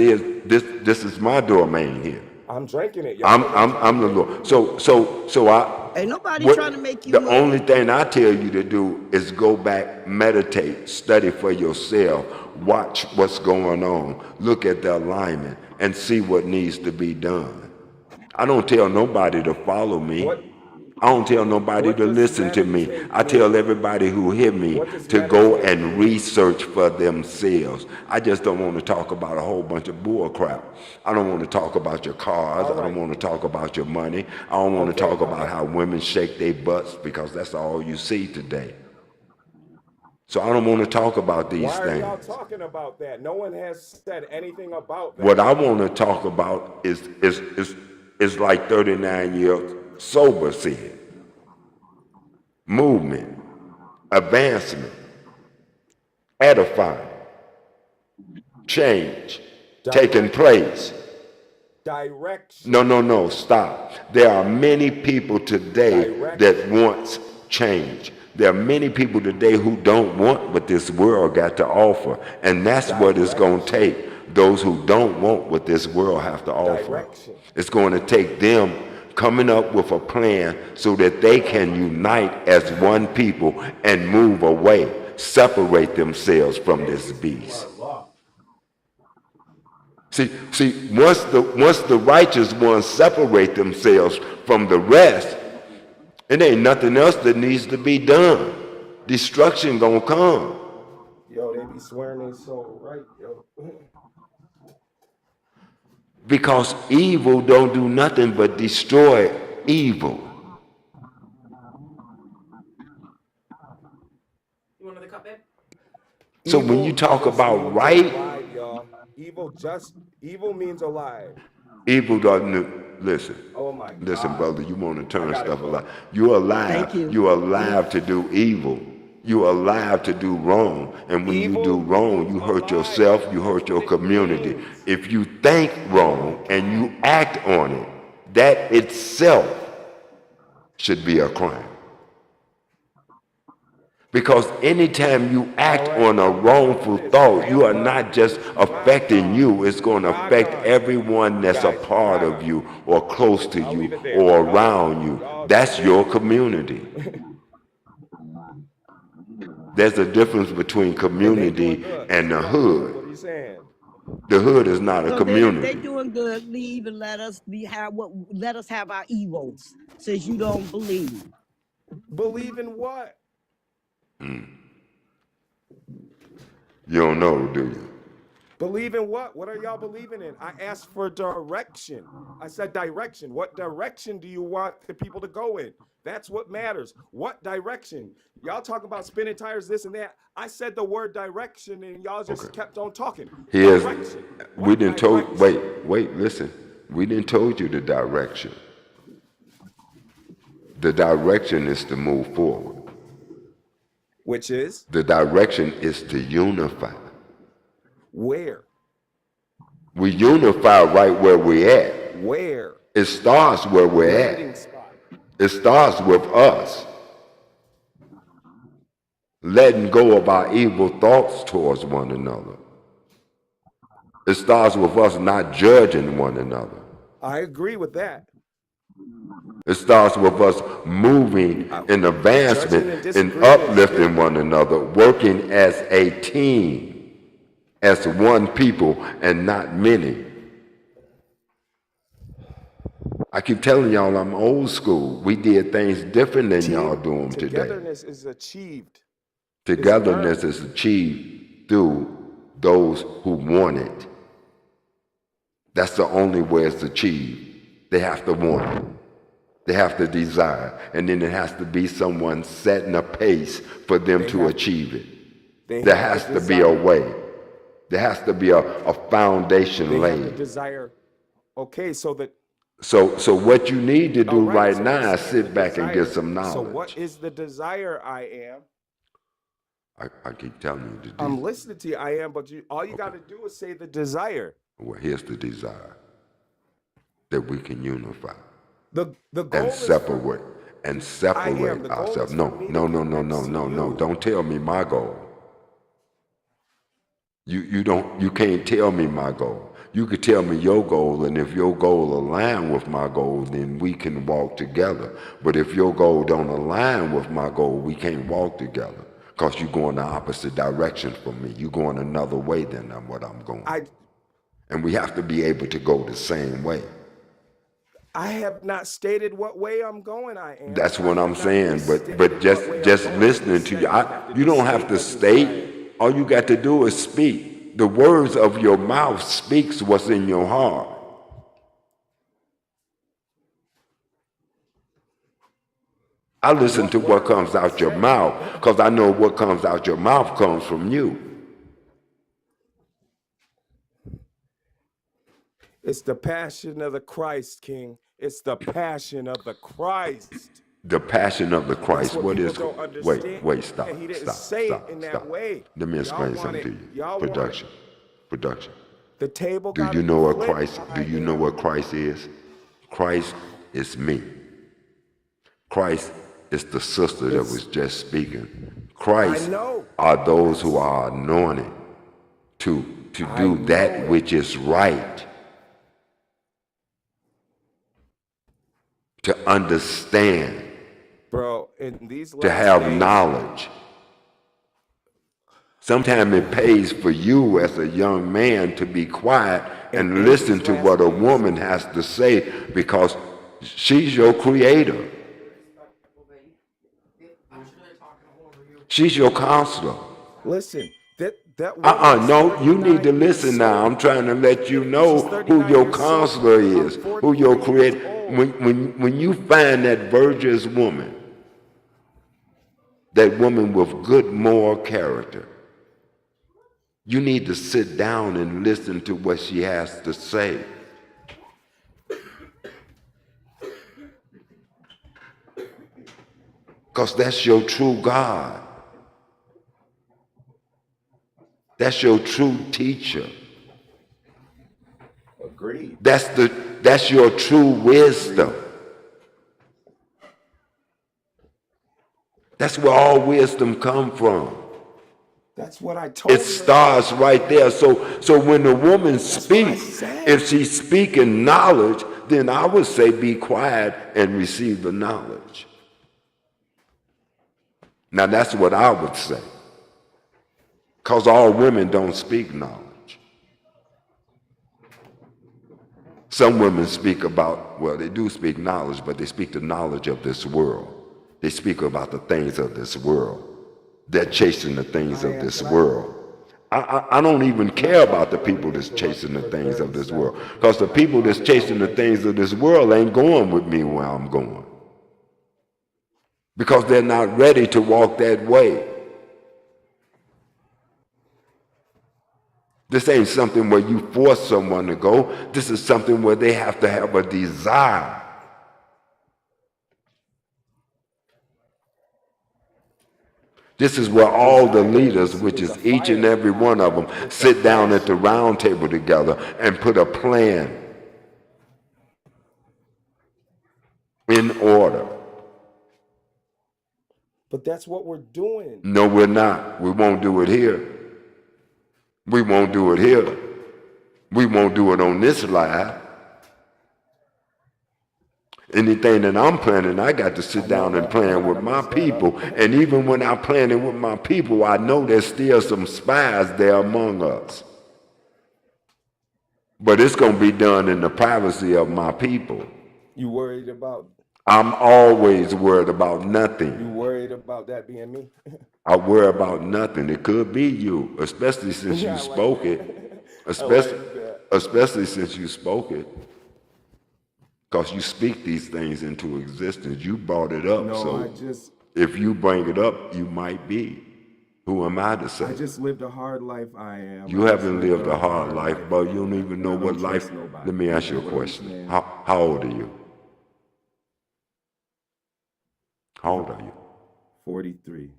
Speaker 2: is my domain here.
Speaker 5: I'm drinking it. Y'all
Speaker 2: I'm the Lord. So
Speaker 6: Ain't nobody trying to make you
Speaker 2: the
Speaker 6: move.
Speaker 2: only thing I tell you to do is go back, meditate, study for yourself, watch what's going on, look at the alignment, and see what needs to be done. I don't tell nobody to follow me.
Speaker 5: What
Speaker 2: I don't tell nobody
Speaker 5: what
Speaker 2: to
Speaker 5: does
Speaker 2: listen to me.
Speaker 5: meditate
Speaker 2: I tell
Speaker 5: mean?
Speaker 2: everybody who hear me
Speaker 5: What does
Speaker 2: to go
Speaker 5: meditate
Speaker 2: and
Speaker 5: mean?
Speaker 2: research for themselves. I just don't want to talk about a whole bunch of bull crap. I don't want to talk about your cars.
Speaker 5: All
Speaker 2: I don't
Speaker 5: right.
Speaker 2: want to talk about your money. I don't want to
Speaker 5: Okay,
Speaker 2: talk about
Speaker 5: okay.
Speaker 2: how women shake their butts because that's all you see today. So I don't want to talk about these
Speaker 5: Why are y'all
Speaker 2: things.
Speaker 5: talking about that? No one has said anything about that.
Speaker 2: What I want to talk about is like 39 years sober said. Movement, advancement, edifying, change, taking place.
Speaker 5: Direction.
Speaker 2: No, stop. There are many people today that want change. There are many people today who don't want what this world got to offer. And that's what it's going to take. Those who don't want what this world have to offer.
Speaker 5: Direction.
Speaker 2: It's going to take them coming up with a plan so that they can unite as one people and move away, separate themselves from this beast. See, once the righteous ones separate themselves from the rest, it ain't nothing else that needs to be done. Destruction gonna come.
Speaker 5: Yo, they be swearing they so right, yo.
Speaker 2: Because evil don't do nothing but destroy evil.
Speaker 7: You want another cup, babe?
Speaker 2: So when you talk
Speaker 5: just
Speaker 2: about
Speaker 5: means
Speaker 2: right,
Speaker 5: alive, y'all. Evil means alive.
Speaker 2: evil doesn't listen.
Speaker 5: Oh my God.
Speaker 2: Listen, brother, you want to turn
Speaker 5: gotta
Speaker 2: stuff
Speaker 5: go.
Speaker 2: alive. You're alive.
Speaker 6: Thank you.
Speaker 2: You're alive to do evil. You're alive to do wrong. And when
Speaker 5: Evil
Speaker 2: you do wrong,
Speaker 5: means
Speaker 2: you hurt
Speaker 5: alive.
Speaker 2: yourself, you
Speaker 5: That's
Speaker 2: hurt your
Speaker 5: what it
Speaker 2: community.
Speaker 5: means.
Speaker 2: If you think wrong and you act on it, that itself should be a crime. Because anytime you act on a wrongful thought, you are not just affecting you, it's going to affect everyone that's a part of you or close to you or around you. That's your community. There's a difference between community and the hood.
Speaker 5: What are you saying?
Speaker 2: The hood is not a
Speaker 6: So
Speaker 2: community.
Speaker 6: they doing good. Leave and let us have our evils, since you don't believe.
Speaker 5: Believe in what?
Speaker 2: You don't know, do you?
Speaker 5: Believe in what? What are y'all believing in? I asked for direction. I said direction. What direction do you want the people to go in? That's what matters. What direction? Y'all talk about spinning tires, this and that. I said the word direction and y'all just kept on talking.
Speaker 2: Here's,
Speaker 5: Direction.
Speaker 2: we
Speaker 5: What
Speaker 2: didn't told,
Speaker 5: direction?
Speaker 2: wait, listen. We didn't told you the direction. The direction is to move forward.
Speaker 5: Which is
Speaker 2: The direction is to unify.
Speaker 5: where?
Speaker 2: We unify right where we're at.
Speaker 5: Where?
Speaker 2: It starts where we're
Speaker 5: Landing
Speaker 2: at.
Speaker 5: spot.
Speaker 2: It starts with us letting go of our evil thoughts towards one another. It starts with us not judging one another.
Speaker 5: I agree with that.
Speaker 2: It starts with us moving in advancement and uplifting one another, working as a team, as one people and not many. I keep telling y'all I'm old school. We did things different than y'all do them today.
Speaker 5: Togetherness is achieved.
Speaker 2: Togetherness is achieved through those who want it. That's the only way it's achieved. They have to want it. They have to desire. And then it has to be someone setting a pace for them to achieve it. There has to be a way. There has to be a foundation
Speaker 5: They have the
Speaker 2: laid.
Speaker 5: desire. Okay, so that
Speaker 2: So what you need to
Speaker 5: all
Speaker 2: do
Speaker 5: right.
Speaker 2: right
Speaker 5: So
Speaker 2: now
Speaker 5: we're
Speaker 2: is
Speaker 5: saying the
Speaker 2: sit back and get
Speaker 5: desire.
Speaker 2: some
Speaker 5: So what
Speaker 2: knowledge.
Speaker 5: is the desire? I am.
Speaker 2: I keep telling you to do.
Speaker 5: I'm listening to you. I am, but all you got to do is say the desire.
Speaker 2: Well, here's the desire that we can unify
Speaker 5: The goal
Speaker 2: and
Speaker 5: is for
Speaker 2: separate and
Speaker 5: I am.
Speaker 2: separate
Speaker 5: The goal
Speaker 2: ourselves.
Speaker 5: is for
Speaker 2: No,
Speaker 5: me to
Speaker 2: no,
Speaker 5: get
Speaker 2: no, no,
Speaker 5: next
Speaker 2: no,
Speaker 5: to
Speaker 2: no, no.
Speaker 5: you.
Speaker 2: Don't tell me my goal. You can't tell me my goal. You could tell me your goal, and if your goal align with my goal, then we can walk together. But if your goal don't align with my goal, we can't walk together. Because you're going the opposite direction from me. You're going another way than what I'm going. And we have to be able to go the same way.
Speaker 5: I have not stated what way I'm going. I am.
Speaker 2: That's
Speaker 5: I
Speaker 2: what
Speaker 5: have
Speaker 2: I'm
Speaker 5: not
Speaker 2: saying. But
Speaker 5: misstated
Speaker 2: but
Speaker 5: what
Speaker 2: just
Speaker 5: way I'm
Speaker 2: just
Speaker 5: going. I
Speaker 2: listening
Speaker 5: just
Speaker 2: to
Speaker 5: said
Speaker 2: you, you don't have to
Speaker 5: state the desire.
Speaker 2: state. All you got to do is speak. The words of your mouth speaks what's in your heart. I listen to what comes out your mouth because I know what comes out your mouth comes from you.
Speaker 5: It's the passion of the Christ, King. It's the passion of the Christ.
Speaker 2: The passion of the
Speaker 5: That's
Speaker 2: Christ.
Speaker 5: what
Speaker 2: What
Speaker 5: people
Speaker 2: is?
Speaker 5: don't understand.
Speaker 2: Wait, stop,
Speaker 5: And he didn't
Speaker 2: stop,
Speaker 5: say
Speaker 2: stop,
Speaker 5: it in that
Speaker 2: stop.
Speaker 5: way.
Speaker 2: Let me
Speaker 5: Y'all
Speaker 2: explain
Speaker 5: want
Speaker 2: something
Speaker 5: it.
Speaker 2: to you.
Speaker 5: Y'all want it.
Speaker 2: Production.
Speaker 5: The table
Speaker 2: Do
Speaker 5: got
Speaker 2: you
Speaker 5: to
Speaker 2: know
Speaker 5: be
Speaker 2: what
Speaker 5: flipped.
Speaker 2: Christ? Do
Speaker 5: I
Speaker 2: you know
Speaker 5: am.
Speaker 2: what Christ is? Christ is me. Christ is the sister that was just speaking. Christ
Speaker 5: know.
Speaker 2: are those who are anointed to
Speaker 5: I
Speaker 2: do
Speaker 5: know
Speaker 2: that
Speaker 5: it.
Speaker 2: which is right, to understand,
Speaker 5: Bro, in these
Speaker 2: to
Speaker 5: last
Speaker 2: have
Speaker 5: days,
Speaker 2: knowledge. Sometimes it pays for you as a young man to be quiet and
Speaker 5: in
Speaker 2: listen
Speaker 5: these
Speaker 2: to
Speaker 5: last
Speaker 2: what a
Speaker 5: days,
Speaker 2: woman has to say because she's your creator. She's your counselor.
Speaker 5: listen, that woman is
Speaker 2: No, you need
Speaker 5: 39
Speaker 2: to
Speaker 5: years
Speaker 2: listen now. I'm
Speaker 5: old.
Speaker 2: trying to let you
Speaker 5: She's
Speaker 2: know who
Speaker 5: 39
Speaker 2: your
Speaker 5: years
Speaker 2: counselor
Speaker 5: old. I'm
Speaker 2: is, who your
Speaker 5: 43 years
Speaker 2: creator.
Speaker 5: old.
Speaker 2: When you find that virtuous woman, that woman with good moral character, you need to sit down and listen to what she has to say. Because that's your true God. That's your true teacher.
Speaker 5: Agreed.
Speaker 2: That's your true wisdom. That's where all wisdom come from.
Speaker 5: That's what I told
Speaker 2: It
Speaker 5: her.
Speaker 2: starts right there. So when the woman speaks,
Speaker 5: said.
Speaker 2: if she's speaking knowledge, then I would say be quiet and receive the knowledge. Now that's what I would say. Because all women don't speak knowledge. Some women speak about, well, they do speak knowledge, but they speak the knowledge of this world. They speak about the things of this world. They're chasing the things of this world. I don't even care about the people that's chasing the things of this world. Because the people that's chasing the things of this world ain't going with me where I'm going. Because they're not ready to walk that way. This ain't something where you force someone to go. This is something where they have to have a desire. This is where all the leaders, which is each and every one of them, sit down at the round table together and put a plan in order.
Speaker 5: But that's what we're doing.
Speaker 2: No, we're not. We won't do it here. We won't do it here. We won't do it on this live. Anything that I'm planning, I got to sit down and plan with my people. And even when I'm planning with my people, I know there's still some spies there among us. But it's going to be done in the privacy of my people.
Speaker 5: You worried about?
Speaker 2: I'm always worried about nothing.
Speaker 5: You worried about that being me?
Speaker 2: I worry about nothing. It could be you, especially since you spoke it. Especially since you spoke it. Because you speak these things into existence. You brought it up.
Speaker 5: No,
Speaker 2: so if you bring it up, you might be Who am I to
Speaker 5: I
Speaker 2: say?
Speaker 5: just lived a hard life. I am.
Speaker 2: You
Speaker 5: I just
Speaker 2: haven't lived a hard life, but you don't even
Speaker 5: and
Speaker 2: know
Speaker 5: I
Speaker 2: what
Speaker 5: don't
Speaker 2: life.
Speaker 5: trust nobody.
Speaker 2: Let me
Speaker 5: You
Speaker 2: ask you
Speaker 5: get
Speaker 2: a
Speaker 5: what I'm
Speaker 2: question.
Speaker 5: saying?
Speaker 2: How old are you? How old are you?
Speaker 5: 43.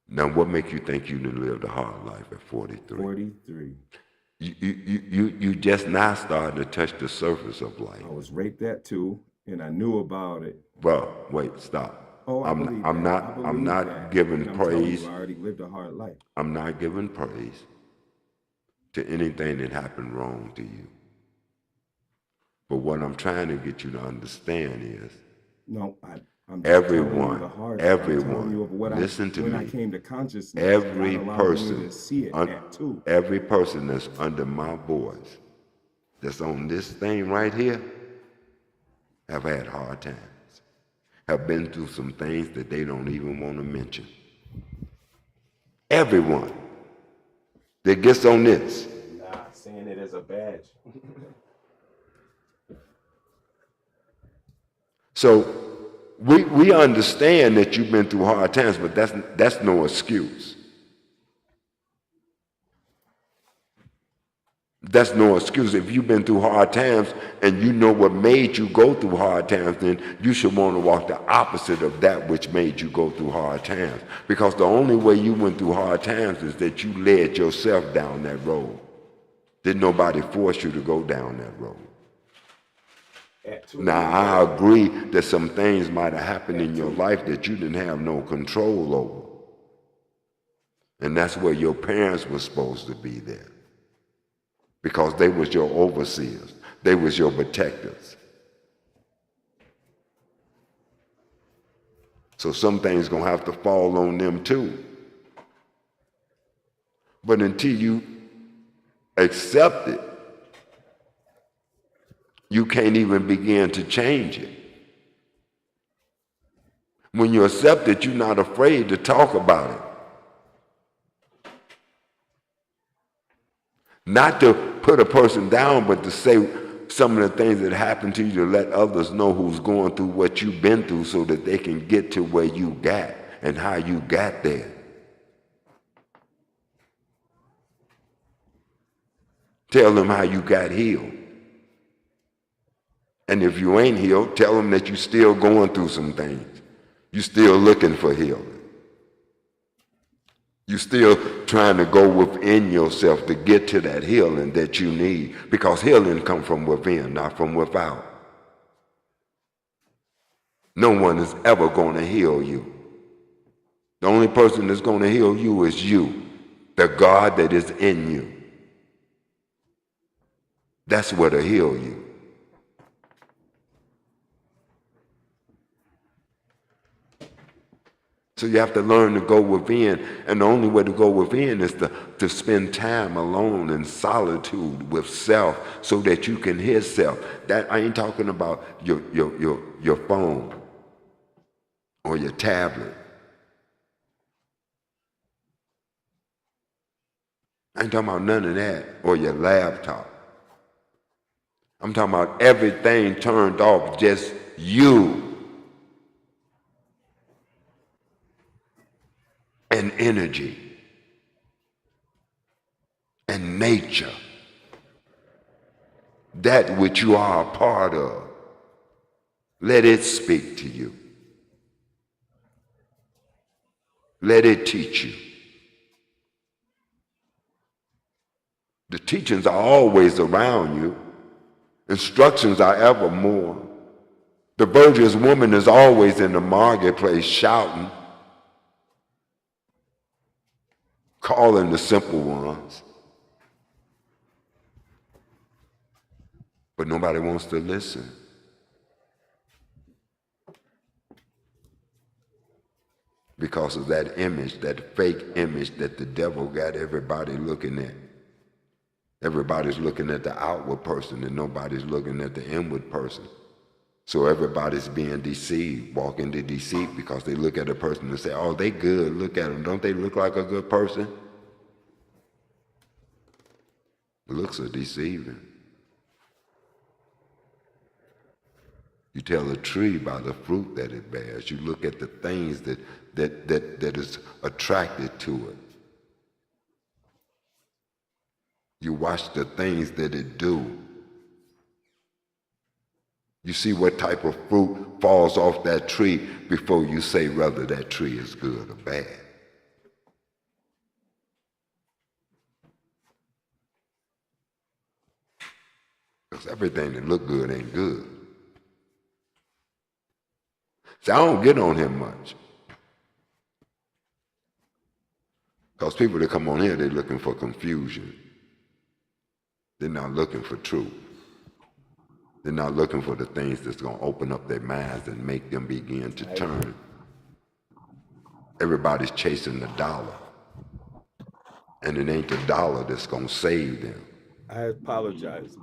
Speaker 2: Now, what makes you think you done lived a hard life at 43?
Speaker 5: 43.
Speaker 2: You just now starting to touch the surface of life.
Speaker 5: I was raped at 2, and I knew about it.
Speaker 2: Well, wait, stop.
Speaker 5: Oh, I believe that. I believe
Speaker 2: I'm
Speaker 5: that.
Speaker 2: not giving
Speaker 5: And I'm telling
Speaker 2: praise.
Speaker 5: you, I already lived a hard life.
Speaker 2: I'm not giving praise to anything that happened wrong to you. But what I'm trying to get you to understand is
Speaker 5: No, I'm just telling you the
Speaker 2: everyone,
Speaker 5: hard. I'm telling you
Speaker 2: everyone,
Speaker 5: of what
Speaker 2: listen to
Speaker 5: when I
Speaker 2: me.
Speaker 5: came to consciousness.
Speaker 2: Every
Speaker 5: God allowed me
Speaker 2: person,
Speaker 5: to see it at 2.
Speaker 2: every person that's under my voice, that's on this thing right here, have had hard times, have been through some things that they don't even want to mention. Everyone that gets on this.
Speaker 5: Nah, saying it as a badge.
Speaker 2: So we understand that you've been through hard times, but that's no excuse. That's no excuse. If you've been through hard times and you know what made you go through hard times, then you should want to walk the opposite of that which made you go through hard times. Because the only way you went through hard times is that you led yourself down that road. Didn't nobody force you to go down that road. Now, I agree that some things might have happened in your life that you didn't have no control over. And that's where your parents were supposed to be there. Because they was your overseers. They was your protectors. So some things gonna have to fall on them too. But until you accept it, you can't even begin to change it. When you accept it, you're not afraid to talk about it. Not to put a person down, but to say some of the things that happened to you, to let others know who's going through what you've been through so that they can get to where you got and how you got there. Tell them how you got healed. And if you ain't healed, tell them that you're still going through some things. You're still looking for healing. You're still trying to go within yourself to get to that healing that you need, because healing comes from within, not from without. No one is ever going to heal you. The only person that's going to heal you is you, the God that is in you. That's what will heal you. So you have to learn to go within, and the only way to go within is to spend time alone in solitude with self so that you can hear self. That I ain't talking about your phone or your tablet. I ain't talking about none of that, or your laptop. I'm talking about everything turned off, just you and energy and nature, that which you are a part of. Let it speak to you. Let it teach you. The teachings are always around you. Instructions are ever more. The virtuous woman is always in the marketplace shouting, calling the simple ones. But nobody wants to listen. Because of that image, that fake image that the devil got everybody looking at. Everybody's looking at the outward person and nobody's looking at the inward person. So everybody's being deceived, walking to deceit, because they look at a person and say, oh, they good, look at them. Don't they look like a good person? Looks are deceiving. You tell a tree by the fruit that it bears. You look at the things that is attracted to it. You watch the things that it do. You see what type of fruit falls off that tree before you say whether that tree is good or bad. Because everything that look good ain't good. See, I don't get on him much. Because people that come on here, they're looking for confusion. They're not looking for truth. They're not looking for the things that's going to open up their minds and make them begin to turn. Everybody's chasing the dollar. And it ain't the dollar that's going to save them.
Speaker 5: I apologize.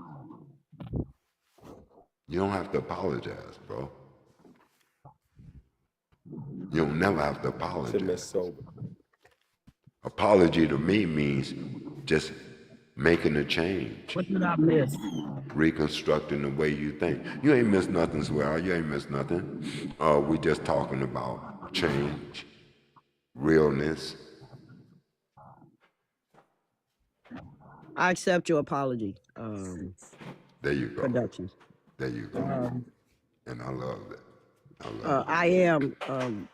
Speaker 2: You don't have to apologize, bro. You don't never have to
Speaker 5: To Miss
Speaker 2: apologize.
Speaker 5: Sober.
Speaker 2: Apology to me means just making a change,
Speaker 6: What did I miss?
Speaker 2: reconstructing the way you think. You ain't missed nothing, swear. You ain't missed nothing. We just talking about change, realness.
Speaker 6: I accept your apology,
Speaker 2: There you go.
Speaker 6: Productions.
Speaker 2: There you go. And I love that. I love it.
Speaker 6: I am.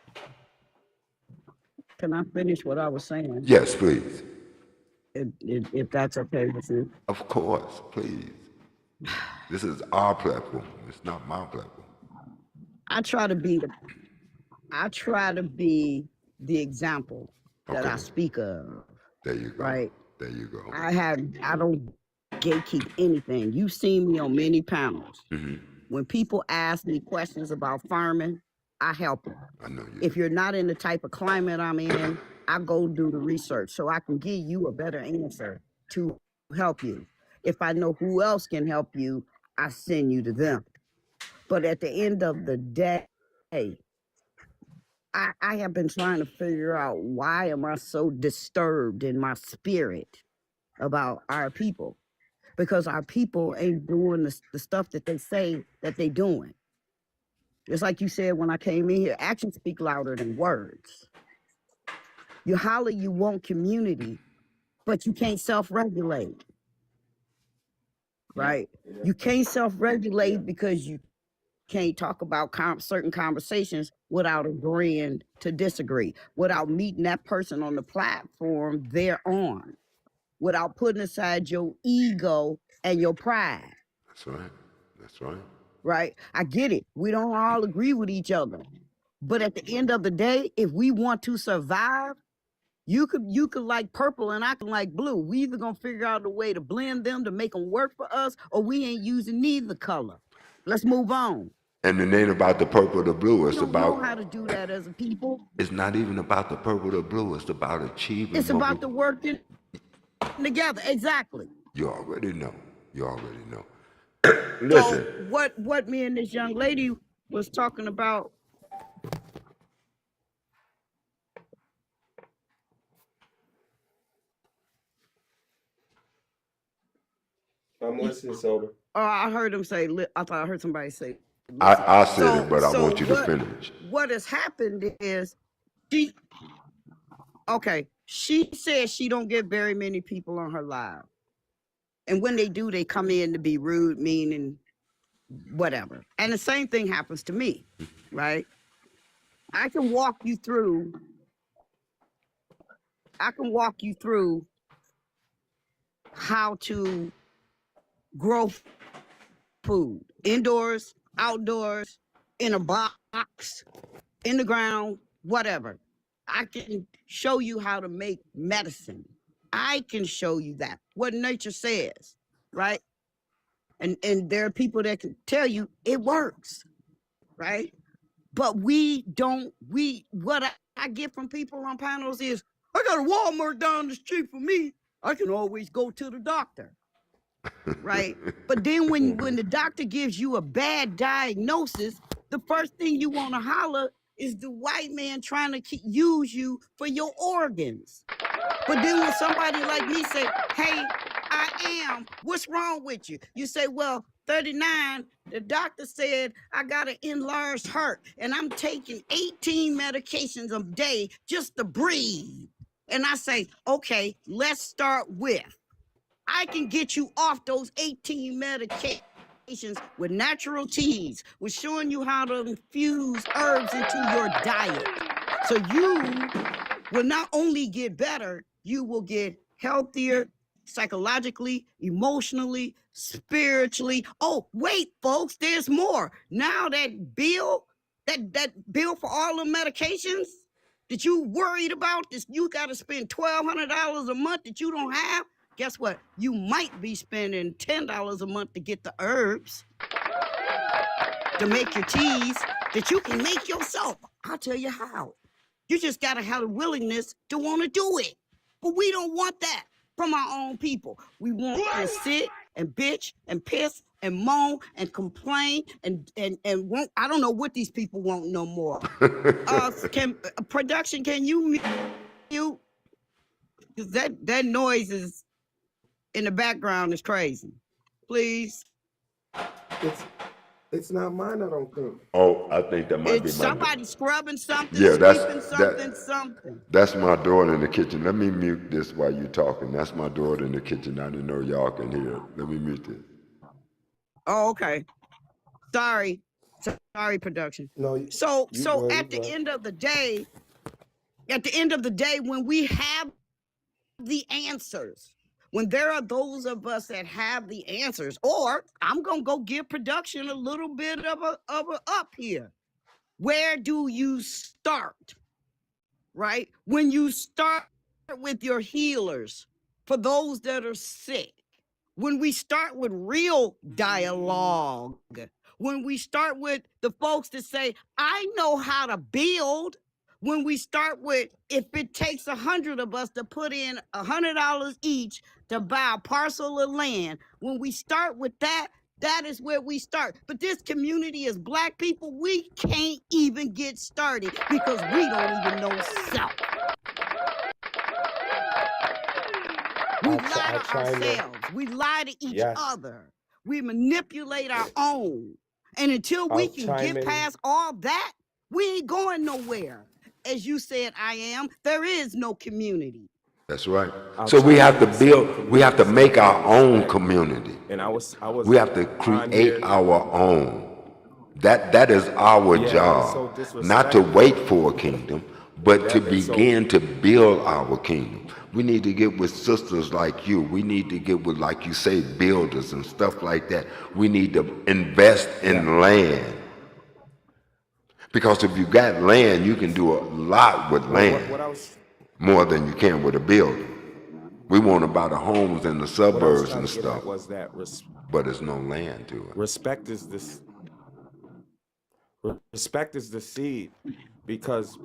Speaker 6: Can I finish what I was saying?
Speaker 2: Yes, please.
Speaker 6: If that's okay with you.
Speaker 2: Of course, please. This is our platform. It's not my platform.
Speaker 6: I try to be the example that I
Speaker 2: Okay.
Speaker 6: speak of.
Speaker 2: There you go.
Speaker 6: Right.
Speaker 2: There you go.
Speaker 6: I don't gatekeep anything. You've seen me on many panels.
Speaker 2: Mm-hmm.
Speaker 6: When people ask me questions about farming, I help them.
Speaker 2: I know you.
Speaker 6: If you're not in the type of climate I'm in, I go do the research so I can give you a better answer to help you. If I know who else can help you, I send you to them. But at the end of the day, I have been trying to figure out why am I so disturbed in my spirit about our people? Because our people ain't doing the stuff that they say that they doing. Just like you said when I came in here, actions speak louder than words. You holler you want community, but you can't self-regulate, right? You can't self-regulate because you can't talk about certain conversations without agreeing to disagree, without meeting that person on the platform they're on, without putting aside your ego and your pride.
Speaker 2: That's right. That's right.
Speaker 6: Right? I get it. We don't all agree with each other. But at the end of the day, if we want to survive, you could like purple and I can like blue. We either gonna figure out a way to blend them to make them work for us, or we ain't using neither color. Let's move on.
Speaker 2: And it ain't about the purple or the blue. It's
Speaker 6: We don't know how
Speaker 2: about.
Speaker 6: to do that as a people.
Speaker 2: It's not even about the purple or the blue. It's about achieving.
Speaker 6: It's about the working together. Exactly.
Speaker 2: You already know. You already know.
Speaker 6: So
Speaker 2: Listen.
Speaker 6: what me and this young lady was talking about.
Speaker 5: I'm listening, Sober.
Speaker 6: Oh, I heard him say. I thought I heard somebody say.
Speaker 2: I said it, but I want you to finish.
Speaker 6: What has happened is she said she don't get very many people on her live. And when they do, they come in to be rude, mean, and whatever. And the same thing happens to me, right? I can walk you through how to grow food indoors, outdoors, in a box, in the ground, whatever. I can show you how to make medicine. I can show you that, what nature says, right? And there are people that can tell you it works, right? But what I get from people on panels is, I got a Walmart down the street from me. I can always go to the doctor, right? But then when the doctor gives you a bad diagnosis, the first thing you want to holler is the white man trying to use you for your organs. But then when somebody like me say, hey, what's wrong with you? You say, well, 39, the doctor said I got an enlarged heart and I'm taking 18 medications a day just to breathe. And I say, okay, let's start with, I can get you off those 18 medications with natural teas, with showing you how to infuse herbs into your diet. So you will not only get better, you will get healthier psychologically, emotionally, spiritually. Oh, wait, folks, there's more. Now that bill for all the medications that you worried about, this you got to spend $1,200 a month that you don't have. Guess what? You might be spending $10 a month to get the herbs to make your teas that you can make yourself. I'll tell you how. You just got to have the willingness to want to do it. But we don't want that from our own people. We want to sit and bitch and piss and moan and complain and won't. I don't know what these people want no more. Production, can you mute? Because that noise is in the background is crazy. Please.
Speaker 5: It's not mine, I don't think.
Speaker 2: Oh, I think that might be my
Speaker 6: Somebody scrubbing something,
Speaker 2: Yeah,
Speaker 6: sweeping something.
Speaker 2: That's my daughter in the kitchen. Let me mute this while you're talking. That's my daughter in the kitchen. I didn't know y'all can hear it. Let me mute this.
Speaker 6: Oh, okay. Sorry, production.
Speaker 5: No.
Speaker 6: So at the end of the day, when we have the answers, when there are those of us that have the answers, or I'm gonna go give production a little bit of a up here. Where do you start? Right? When you start with your healers, for those that are sick, when we start with real dialogue, when we start with the folks that say, I know how to build, when we start with, if it takes 100 of us to put in $100 each to buy a parcel of land, when we start with that, that is where we start. But this community is Black people, we can't even get started because we don't even know self. We lie to ourselves. We lie to each other. We manipulate our own. And until we can get past all that, we ain't going nowhere. As you said, there is no community.
Speaker 2: That's right. So we have to build, we have to make our own community.
Speaker 5: And
Speaker 2: we have to create our own. That is our job. Not to wait for a kingdom, but to begin to build our kingdom. We need to get with sisters like you. We need to get with, like you say, builders and stuff like that. We need to invest in land. Because if you got land, you can do a lot with land. More than you can with a building. We want to buy the homes in the suburbs and stuff. But there's no land to it.
Speaker 5: Respect is the seed, because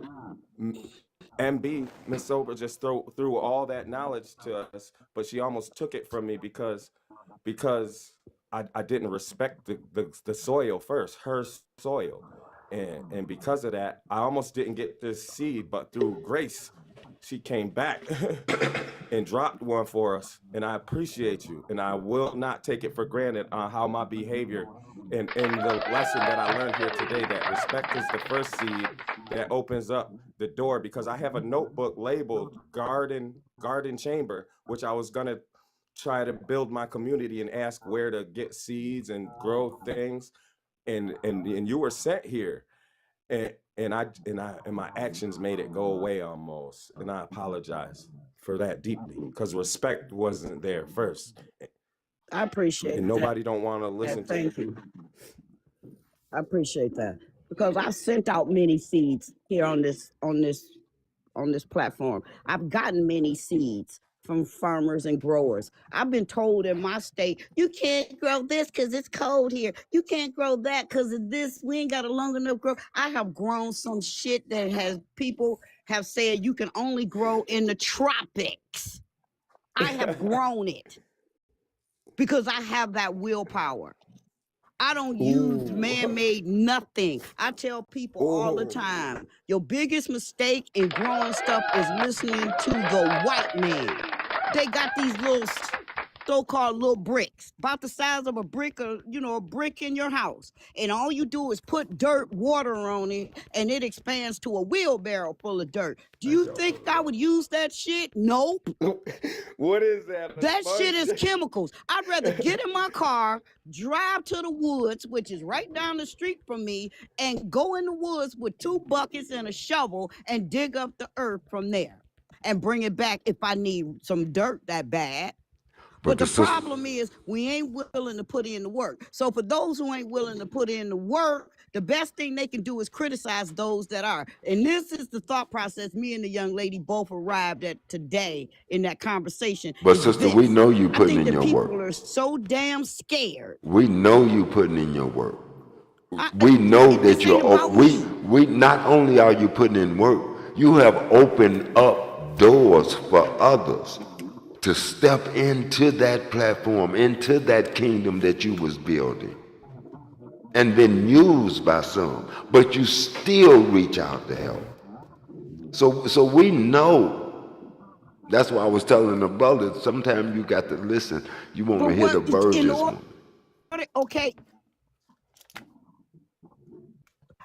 Speaker 5: MB, Miss Sober, just threw all that knowledge to us, but she almost took it from me because I didn't respect the soil first, her soil. And because of that, I almost didn't get this seed, but through grace, she came back and dropped one for us. And I appreciate you. And I will not take it for granted on how my behavior and the lesson that I learned here today, that respect is the first seed that opens up the door, because I have a notebook labeled garden chamber, which I was going to try to build my community and ask where to get seeds and grow things. And you were sent here, and my actions made it go away almost, and I apologize for that deeply, because respect wasn't there first.
Speaker 6: I appreciate
Speaker 5: and nobody don't want to listen to
Speaker 6: thank you. I appreciate that, because I sent out many seeds here on this platform. I've gotten many seeds from farmers and growers. I've been told in my state, you can't grow this because it's cold here. You can't grow that because of this. We ain't got a long enough grow. I have grown some shit that people have said you can only grow in the tropics. I have grown it because I have that willpower. I don't use man-made nothing. I tell people all the time, your biggest mistake in growing stuff is listening to the white man. They got these little so-called little bricks, about the size of a brick, or a brick in your house, and all you do is put dirt, water on it, and it expands to a wheelbarrow full of dirt. Do you think I would use that shit? Nope.
Speaker 5: What is that? A
Speaker 6: That shit is
Speaker 5: sponge?
Speaker 6: chemicals. I'd rather get in my car, drive to the woods, which is right down the street from me, and go in the woods with 2 buckets and a shovel and dig up the earth from there and bring it back if I need some dirt that bad. But the problem is we ain't willing to put in the work. So for those who ain't willing to put in the work, the best thing they can do is criticize those that are. And this is the thought process me and the young lady both arrived at today in that conversation.
Speaker 2: But sister, we know you putting in your work.
Speaker 6: People are so damn scared.
Speaker 2: We know you putting in your work. We know that you're. We not only are you putting in work, you have opened up doors for others to step into that platform, into that kingdom that you was building, and been used by some, but you still reach out to help. So we know. That's why I was telling the brother, sometimes you got to listen. You want to hear the virgins.
Speaker 6: Okay,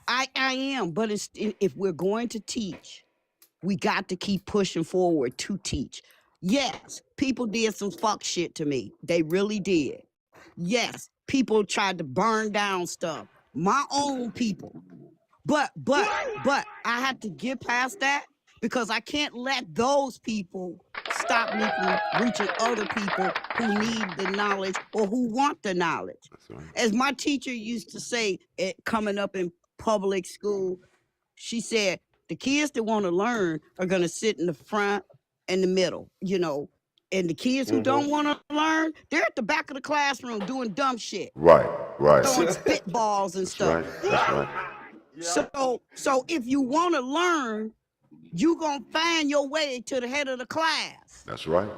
Speaker 6: I am, but if we're going to teach, we got to keep pushing forward to teach. Yes, people did some fuck shit to me. They really did. Yes, people tried to burn down stuff. My own people. But I had to get past that because I can't let those people stop me from reaching other people who need the knowledge or who want the knowledge.
Speaker 2: That's right.
Speaker 6: As my teacher used to say, coming up in public school, she said, the kids that want to learn are going to sit in the front and the middle, and the kids who don't want to learn, they're at the back of the classroom doing dumb shit.
Speaker 2: Right.
Speaker 6: Throwing spitballs and stuff.
Speaker 2: That's right.
Speaker 6: So if you want to learn, you going to find your way to the head of the class.
Speaker 2: That's right.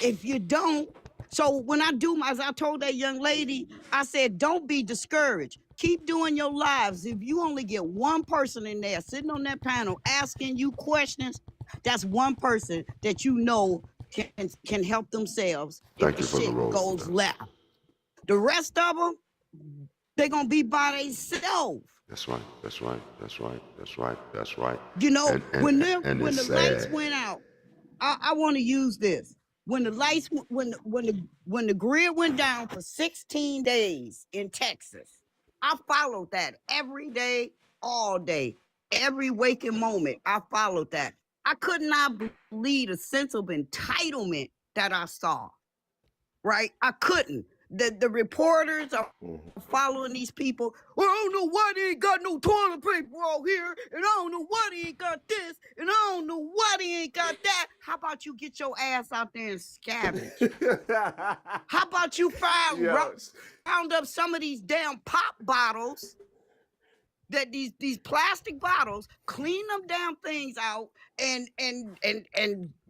Speaker 6: If you don't, so when I as I told that young lady, I said, don't be discouraged. Keep doing your lives. If you only get one person in there sitting on that panel asking you questions, that's one person that can help themselves if the shit goes left. The rest of them, they're going to be by themselves.
Speaker 2: That's right.
Speaker 6: When the lights went out, I want to use this. When the lights, when the grid went down for 16 days in Texas, I followed that every day, all day, every waking moment. I followed that. I could not believe the sense of entitlement that I saw. Right? I couldn't. The reporters are following these people. Well, I don't know why they ain't got no toilet paper out here, and I don't know why they ain't got this, and I don't know why they ain't got that. How about you get your ass out there and scavenge? How about you round up some of these damn pop bottles, that these plastic bottles, clean them damn things out, and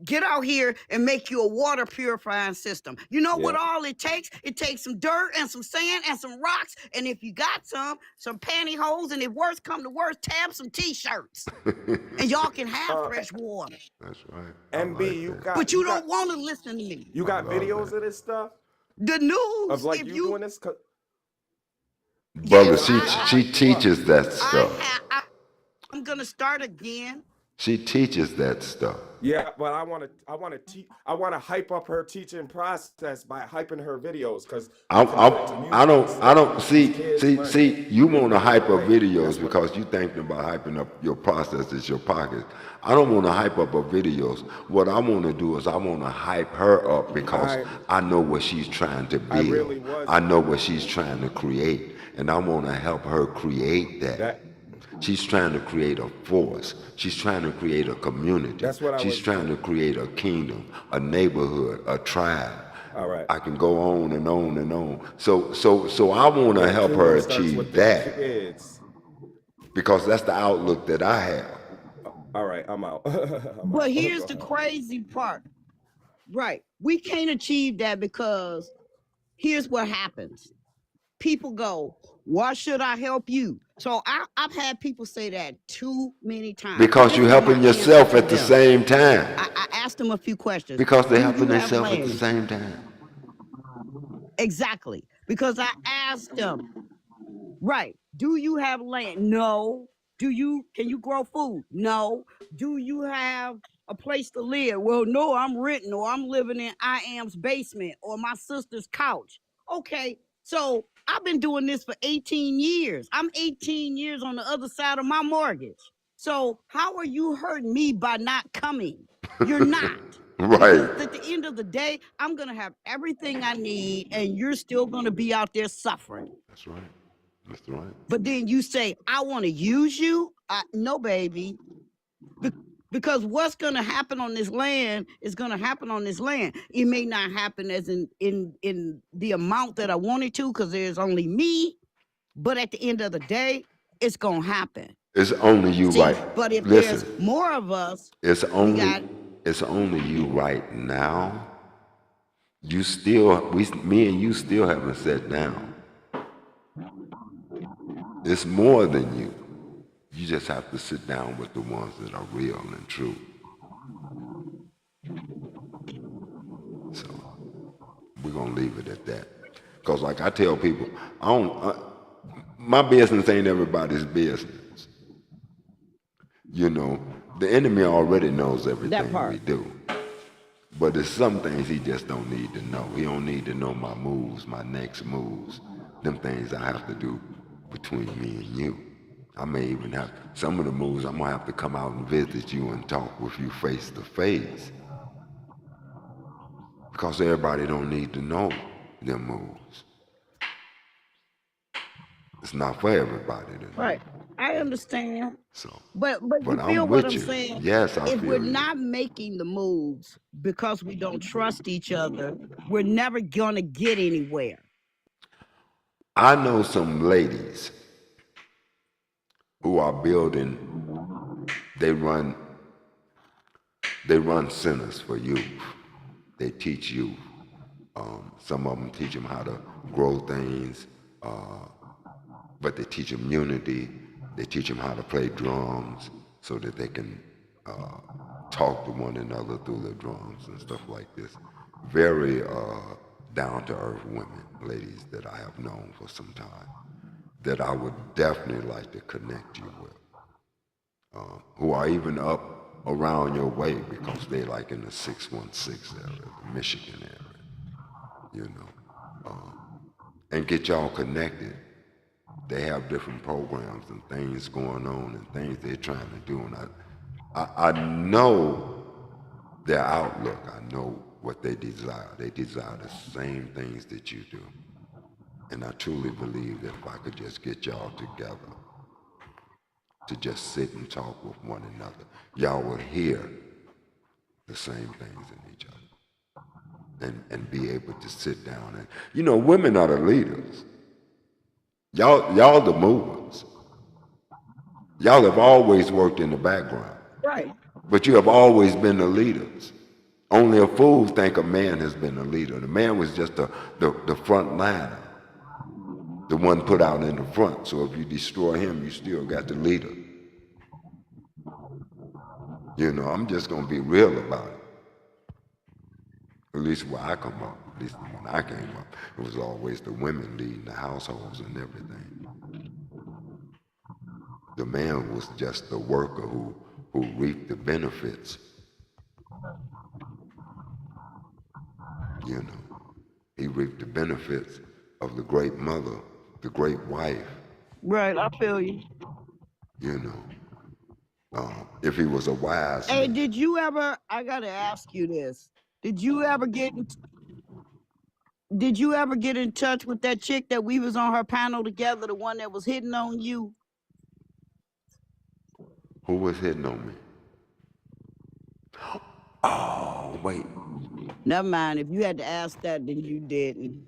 Speaker 6: get out here and make you a water purifying system. You know what all it takes? It takes some dirt and some sand and some rocks, and if you got some pantyhose, and if worse come to worse, tab some t-shirts, and y'all can have fresh water.
Speaker 2: That's right.
Speaker 5: MB,
Speaker 6: but you don't want to listen to me.
Speaker 5: You got videos of this stuff?
Speaker 6: The news
Speaker 5: of like you doing this?
Speaker 2: Brother, she teaches that stuff.
Speaker 6: I'm gonna start again.
Speaker 2: She teaches that stuff.
Speaker 5: Yeah, but I want to hype up her teaching process by hyping her videos, because
Speaker 2: I don't see you want to hype up videos because you thinking about hyping up your process is your pocket. I don't want to hype up her videos. What I want to do is I want to hype her up because I know what she's trying to build. I know what she's trying to create, and I want to help her create that. She's trying to create a force. She's trying to create a community. She's trying to create a kingdom, a neighborhood, a tribe.
Speaker 5: All right.
Speaker 2: I can go on and on and on. So I want to help her achieve that because that's the outlook that I have.
Speaker 5: All right, I'm out.
Speaker 6: But here's the crazy part. Right. We can't achieve that because here's what happens. People go, why should I help you? So I've had people say that too many times.
Speaker 2: Because you're helping yourself at the same time.
Speaker 6: I asked them a few questions.
Speaker 2: Because they're helping themselves at the same time.
Speaker 6: Exactly. Because I asked them, right, do you have land? No. Can you grow food? No. Do you have a place to live? Well, no, I'm renting or I'm living in I am's basement or my sister's couch. Okay. So I've been doing this for 18 years. I'm 18 years on the other side of my mortgage. So how are you hurting me by not coming? You're not.
Speaker 2: Right.
Speaker 6: Because at the end of the day, I'm going to have everything I need and you're still going to be out there suffering.
Speaker 2: That's right. That's right.
Speaker 6: But then you say, I want to use you? No, baby. Because what's going to happen on this land is going to happen on this land. It may not happen as in the amount that I wanted to because there's only me. But at the end of the day, it's going to happen.
Speaker 2: It's only you,
Speaker 6: See,
Speaker 2: right?
Speaker 6: but if
Speaker 2: Listen,
Speaker 6: there's more of us,
Speaker 2: it's
Speaker 6: we
Speaker 2: only
Speaker 6: got
Speaker 2: it's only you right now. You still, me and you still haven't sat down. It's more than you. You just have to sit down with the ones that are real and true. So we're gonna leave it at that. Cause like I tell people, my business ain't everybody's business. You know, the enemy already knows
Speaker 6: that
Speaker 2: everything we
Speaker 6: part.
Speaker 2: do. But there's some things he just don't need to know. He don't need to know my moves, my next moves. Them things I have to do between me and you. I may even have some of the moves I'm gonna have to come out and visit you and talk with you face to face. Because everybody don't need to know them moves. It's not for everybody to know.
Speaker 6: Right. I understand.
Speaker 2: So,
Speaker 6: But you
Speaker 2: but
Speaker 6: feel
Speaker 2: I'm
Speaker 6: what
Speaker 2: with
Speaker 6: I'm
Speaker 2: you.
Speaker 6: saying?
Speaker 2: Yes, I
Speaker 6: If we're
Speaker 2: feel you.
Speaker 6: not making the moves because we don't trust each other, we're never gonna get anywhere.
Speaker 2: I know some ladies who are building, they run centers for youth. They teach youth. Some of them teach them how to grow things, but they teach them unity. They teach them how to play drums so that they can talk to one another through the drums and stuff like this. Very down-to-earth women, ladies that I have known for some time, that I would definitely like to connect you with, who are even up around your way because they like in the 616 area, the Michigan area, you know, and get y'all connected. They have different programs and things going on and things they're trying to do, and I know their outlook. I know what they desire. They desire the same things that you do. And I truly believe that if I could just get y'all together to just sit and talk with one another, y'all would hear the same things in each other and be able to sit down. And, you know, women are the leaders. Y'all the movers. Y'all have always worked in the background,
Speaker 6: Right.
Speaker 2: but you have always been the leaders. Only a fool think a man has been a leader. The man was just the front liner, the one put out in the front. So if you destroy him, you still got the leader. You know, I'm just gonna be real about it. At least where I come up, at least when I came up, it was always the women leading the households and everything. The man was just the worker who reaped the benefits. You know, he reaped the benefits of the great mother, the great wife.
Speaker 6: Right, I feel you.
Speaker 2: You know, if he was a wise
Speaker 6: Hey,
Speaker 2: man.
Speaker 6: did you ever? I gotta ask you this. Did you ever get? Did you ever get in touch with that chick that we was on her panel together, the one that was hitting on you?
Speaker 2: Who was hitting on me? Oh, wait.
Speaker 6: Never mind. If you had to ask that, then you didn't.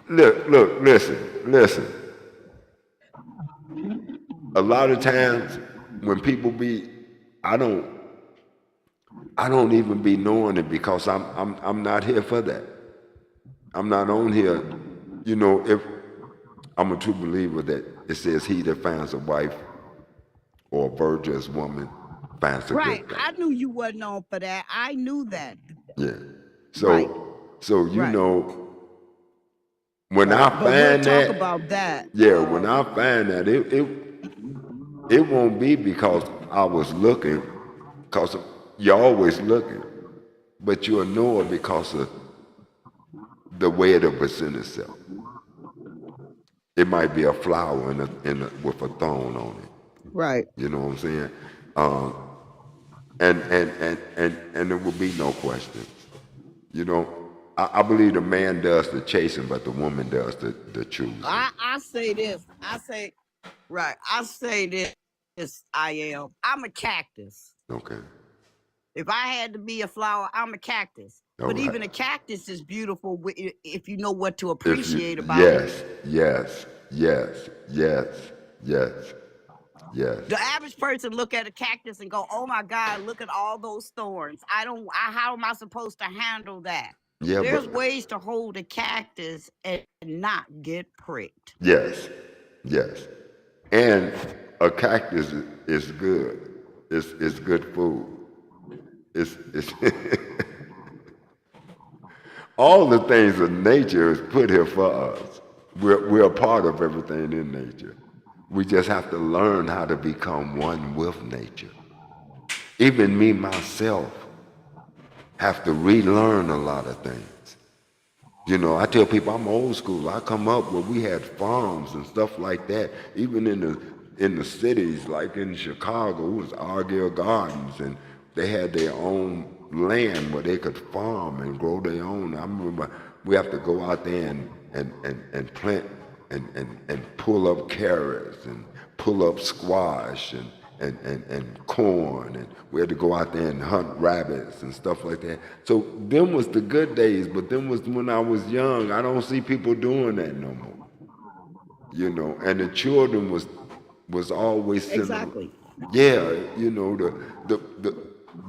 Speaker 2: Look, listen. A lot of times when people be, I don't even be knowing it because I'm not here for that. I'm not on here. You know, if I'm a true believer that it says he that finds a wife or a virtuous woman finds a
Speaker 6: Right.
Speaker 2: good thing.
Speaker 6: I knew you wasn't on for that. I knew that.
Speaker 2: Yeah.
Speaker 6: Right.
Speaker 2: So you
Speaker 6: Right.
Speaker 2: know, When
Speaker 6: Right.
Speaker 2: I
Speaker 6: But we'll
Speaker 2: find
Speaker 6: talk
Speaker 2: that,
Speaker 6: about that.
Speaker 2: yeah, when I find that, it won't be because I was looking, because you're always looking, but you'll know it because of the way it'll present itself. It might be a flower with a thorn on it.
Speaker 6: Right.
Speaker 2: You know what I'm saying? Um, and there will be no questions. You know, I believe the man does the chasing, but the woman does the choosing.
Speaker 6: I say this. I say right. I say this. I am. I'm a cactus.
Speaker 2: Okay.
Speaker 6: If I had to be a flower, I'm a cactus.
Speaker 2: All
Speaker 6: But
Speaker 2: right.
Speaker 6: even a cactus is beautiful if you know what to
Speaker 2: If you,
Speaker 6: appreciate about it.
Speaker 2: yes, yes, yes, yes, yes, yes.
Speaker 6: The average person look at a cactus and go, "Oh my God, look at all those thorns. How am I supposed to handle that?"
Speaker 2: Yeah,
Speaker 6: There's
Speaker 2: but
Speaker 6: ways to hold a cactus and not get pricked.
Speaker 2: yes, yes. And a cactus is good. It's good food. It's all the things of nature is put here for us. We're a part of everything in nature. We just have to learn how to become one with nature. Even me myself have to relearn a lot of things. You know, I tell people I'm old school. I come up where we had farms and stuff like that. Even in the cities, like in Chicago, it was Argyle Gardens, and they had their own land where they could farm and grow their own. I remember we have to go out there and plant and pull up carrots and pull up squash and corn, and we had to go out there and hunt rabbits and stuff like that. So them was the good days, but them was when I was young. I don't see people doing that no more. You know, and the children was always sitting.
Speaker 6: Exactly.
Speaker 2: Yeah, you know,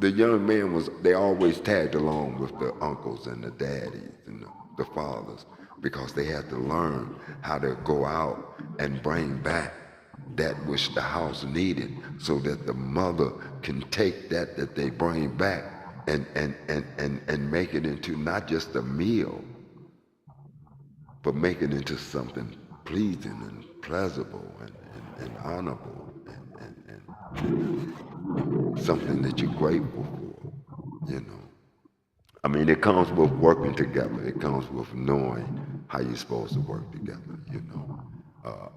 Speaker 2: the young man was, they always tagged along with the uncles and the daddies and the fathers, because they had to learn how to go out and bring back that which the house needed, so that the mother can take that they bring back and make it into not just a meal, but make it into something pleasing and pleasurable and honorable and something that you're grateful for, you know. I mean, it comes with working together. It comes with knowing how you're supposed to work together, you know.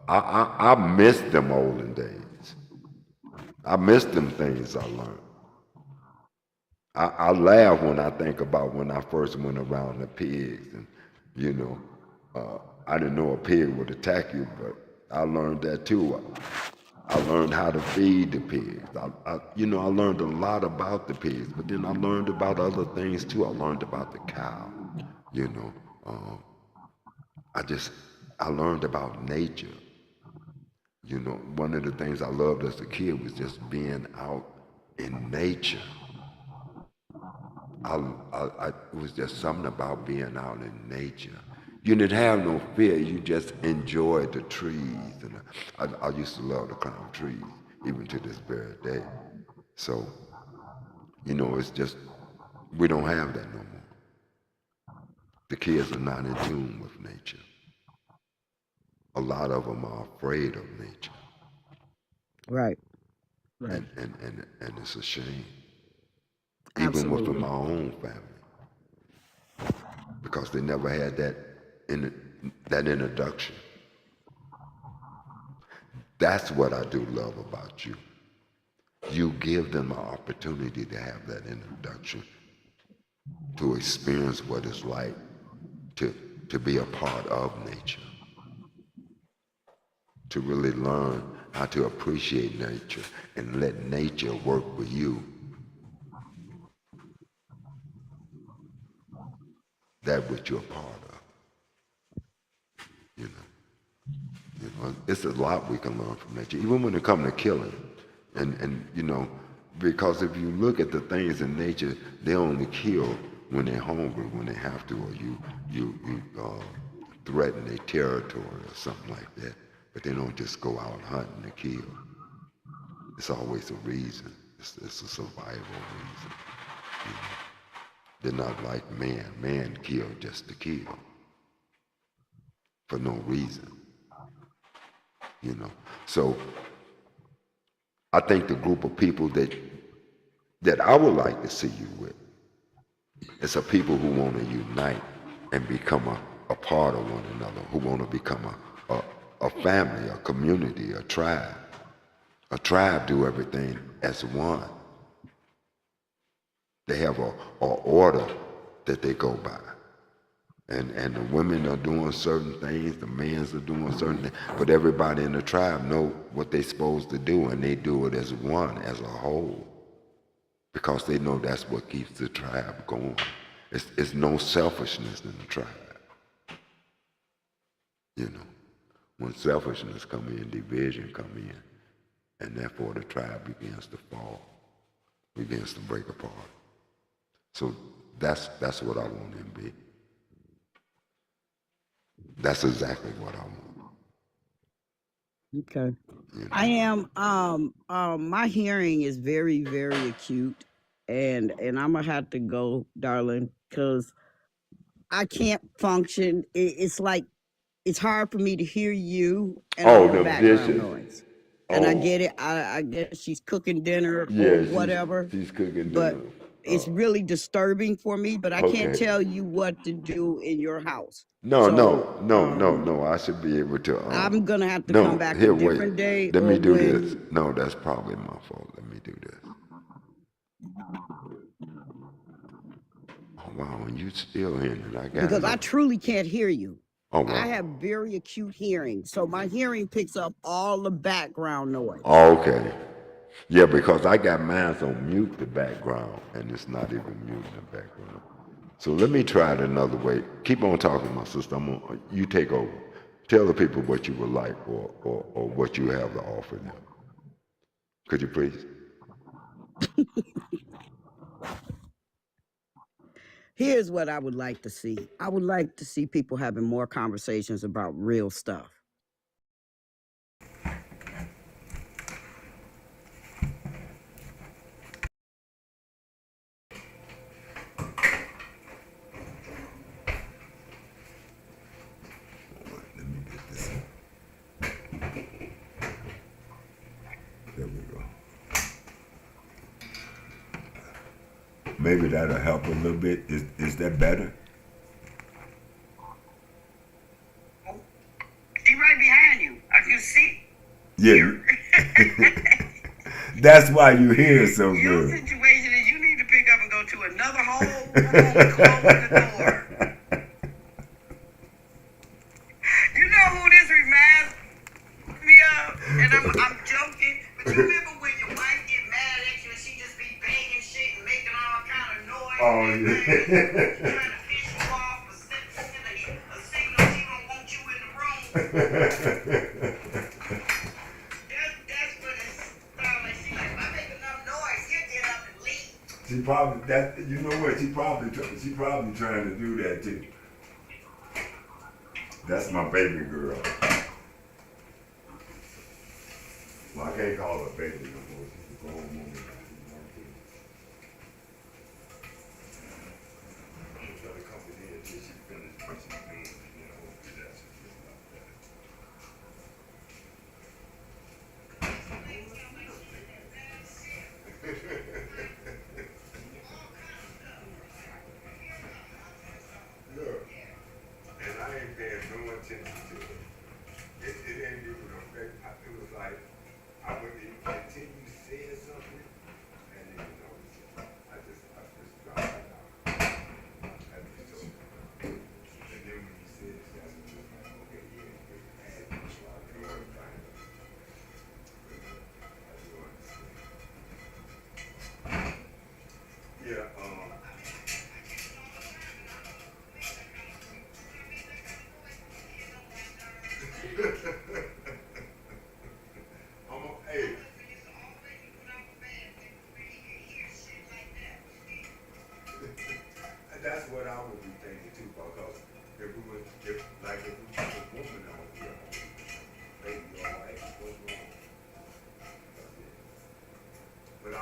Speaker 2: I miss them olden days. I miss them things I learned. I laugh when I think about when I first went around the pigs, and you know, I didn't know a pig would attack you, but I learned that too. I learned how to feed the pigs. I learned a lot about the pigs, but then I learned about other things too. I learned about the cow. You know, um, I just I learned about nature. You know, one of the things I loved as a kid was just being out in nature. It was just something about being out in nature. You didn't have no fear. You just enjoyed the trees, and I used to love to climb trees, even to this very day. So, you know, it's just we don't have that no more. The kids are not in tune with nature. A lot of them are afraid of nature,
Speaker 6: Right.
Speaker 2: and it's a shame, even within
Speaker 6: Absolutely.
Speaker 2: my own family, because they never had in that introduction. That's what I do love about you. You give them an opportunity to have that introduction, to experience what it's like to, to be a part of nature, to really learn how to appreciate nature and let nature work for you, that which you're a part of. You know, it's a lot we can learn from nature, even when it comes to killing. And you know, because if you look at the things in nature, they only kill when they're hungry, when they have to, or you threaten their territory or something like that. But they don't just go out hunting to kill. It's always a reason. It's a survival reason. You know? They're not like man. Man kill just to kill. for no reason, you know. So I think the group of people that I would like to see you with is a people who want to unite and become a part of one another, who want to become a family, a community, a tribe. A tribe do everything as one. They have a order that they go by. And the women are doing certain things, the men's are doing certain things, but everybody in the tribe know what they're supposed to do, and they do it as one, as a whole, because they know that's what keeps the tribe going. It's no selfishness in the tribe, you know. When selfishness come in, division come in, and therefore the tribe begins to fall, begins to break apart. So that's what I want him to be. That's exactly what I want.
Speaker 6: Okay.
Speaker 2: You know?
Speaker 6: I am my hearing is very, very acute, and I'm gonna have to go, darling, because I can't function. It's like it's hard for me to hear you and all the
Speaker 2: the
Speaker 6: background
Speaker 2: dishes.
Speaker 6: noise. And I get it. I guess she's cooking dinner or whatever.
Speaker 2: She's cooking
Speaker 6: But
Speaker 2: dinner.
Speaker 6: it's really disturbing for me. But I can't
Speaker 2: Okay.
Speaker 6: tell you what to do in your house.
Speaker 2: No,
Speaker 6: So
Speaker 2: no. I should be able to.
Speaker 6: I'm gonna have to come
Speaker 2: No,
Speaker 6: back a
Speaker 2: here, wait.
Speaker 6: different day
Speaker 2: Let
Speaker 6: or
Speaker 2: me do this.
Speaker 6: when,
Speaker 2: No, that's probably my fault. Let me do this. Oh, wow, and you still hearing it. I got
Speaker 6: because I
Speaker 2: it.
Speaker 6: truly can't hear you.
Speaker 2: Oh,
Speaker 6: I
Speaker 2: wow.
Speaker 6: have very acute hearing, so my hearing picks up all the background noise.
Speaker 2: Oh, okay. Yeah, because I got mine on mute the background, and it's not even mute in the background. So let me try it another way. Keep on talking, my sister. You take over. Tell the people what you would like or what you have to offer them. Could you please?
Speaker 6: Here's what I would like to see. I would like to see people having more conversations about real stuff.
Speaker 2: Let me get this. There we go. Maybe that'll help a little bit. Is that better?
Speaker 6: She right behind you. I can see.
Speaker 2: Yeah. That's why you hear it so
Speaker 6: Your
Speaker 2: good.
Speaker 6: situation is you need to pick up and go to another whole room and close the door. You know who this reminds me of? And I'm joking, but you remember when your wife get mad at you and she just be banging shit and making all kind of noise?
Speaker 2: Oh,
Speaker 6: and
Speaker 2: yeah.
Speaker 6: everything? Trying to piss you off or sending a signal she don't want you in the room. That's what it sounds like. She like, if I make enough noise, he'll get up and leave.
Speaker 2: She probably you know what? She probably trying to do that too. That's my baby girl. Well, I can't call her baby no more. She's a grown woman. I'm trying to come in until she finishes what she's doing. You know, that's just like that. Look, and I ain't paying no attention to it. It ain't even affect. It was like I wouldn't even continue saying something, and then I just dropped it out. I just told her. And then when you said it, that's when it was like, okay, yeah, so I do understand. I do understand. Yeah, hey. That's what I would be thinking too, because if we put a woman out here, maybe you're like, what's wrong? But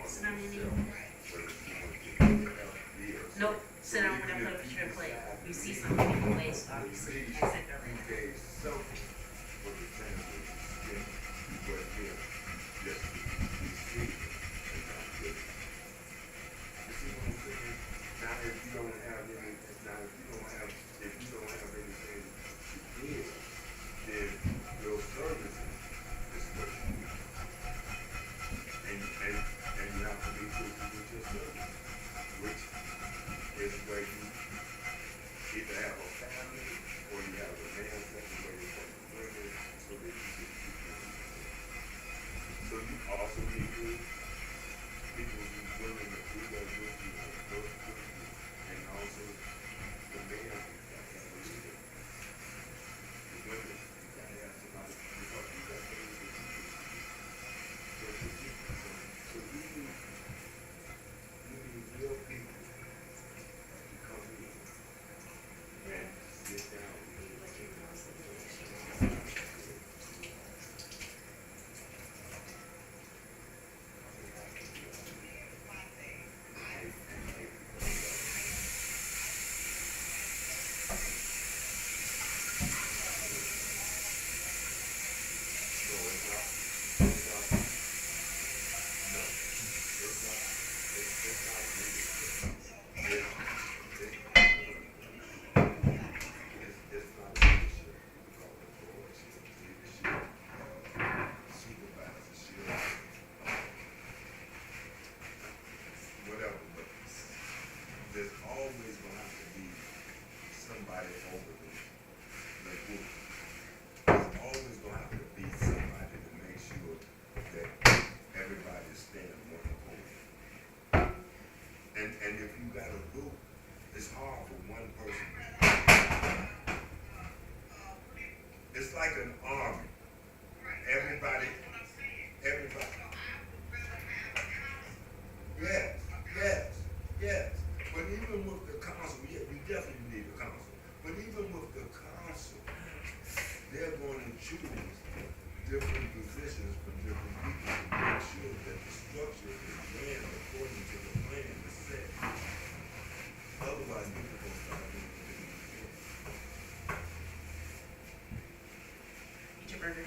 Speaker 7: Sit down your knee. Nope. Sit down when I play with your play. You see something in the play, so obviously you can't sit there right now. Eat your burger.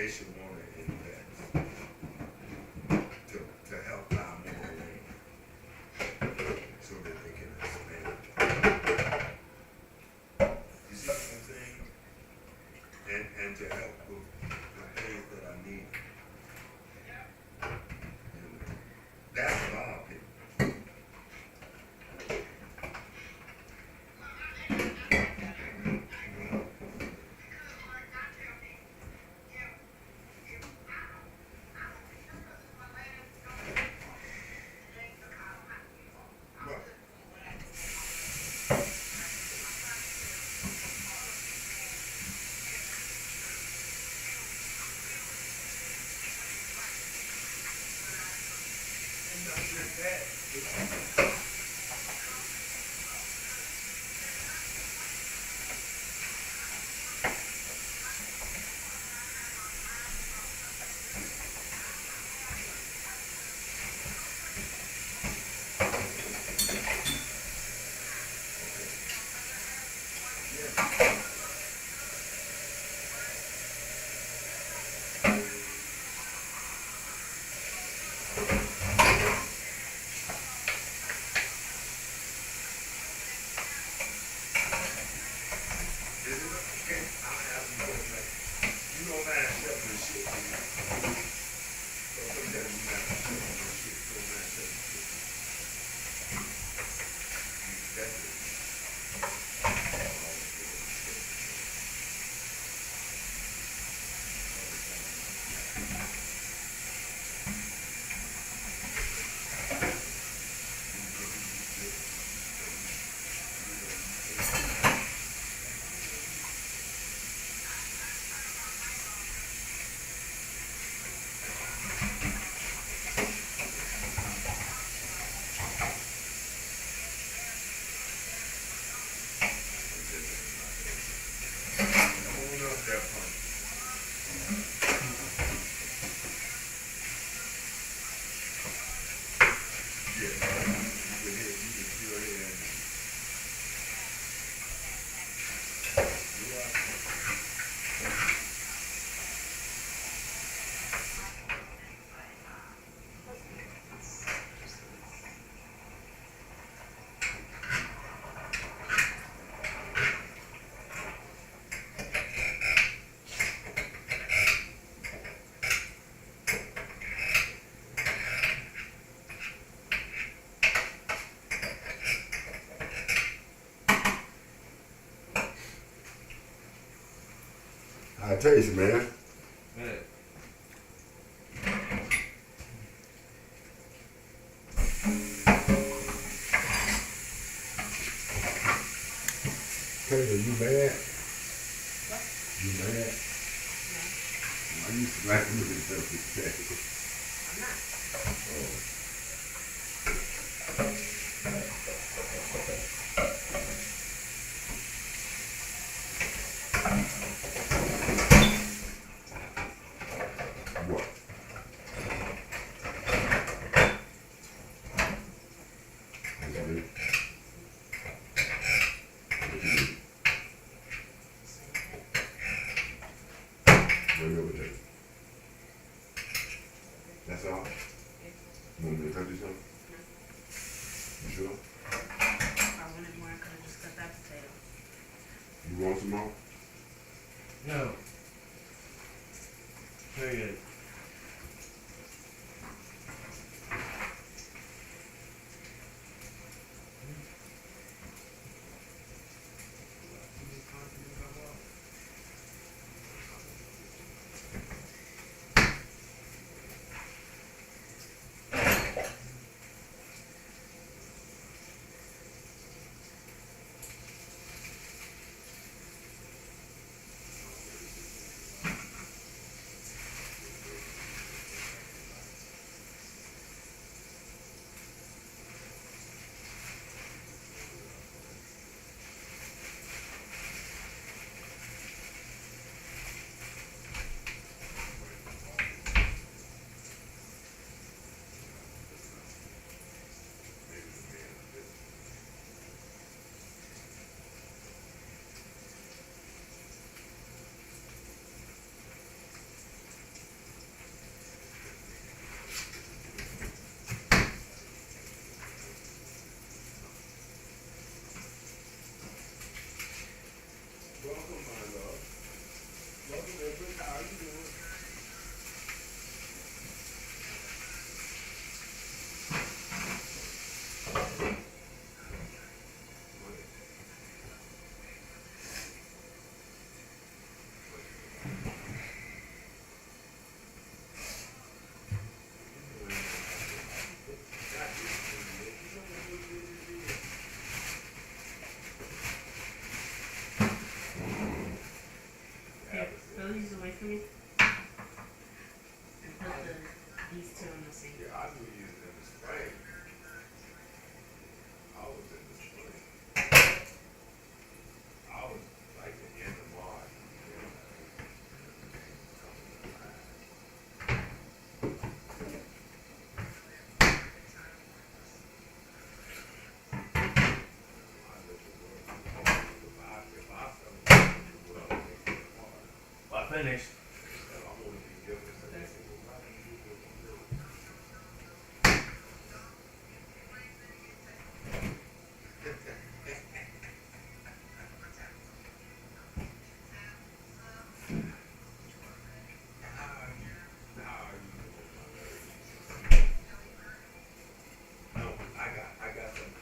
Speaker 2: They should want to invest to help buy more land so that they can expand. You see what I'm saying? And to help with the things that I need. You know, that's my opinion. I taste, man. Taylor, you mad? You mad? I used to like you to tell me that.
Speaker 7: I'm not.
Speaker 2: What? What you do? What you do? Bring it over there. That's all? You want me to cut you something? You sure?
Speaker 7: If I wanted more, I could have just cut that potato.
Speaker 2: You want some more?
Speaker 8: No. Period.
Speaker 2: Welcome, my love. Welcome, Edward. How are you doing?
Speaker 7: Here, throw these away from me. And put these two in the sink.
Speaker 2: Yeah, I knew you was in the spring. I was in the spring. I was like the end of March.
Speaker 8: Well, I finished.
Speaker 2: No, I got some.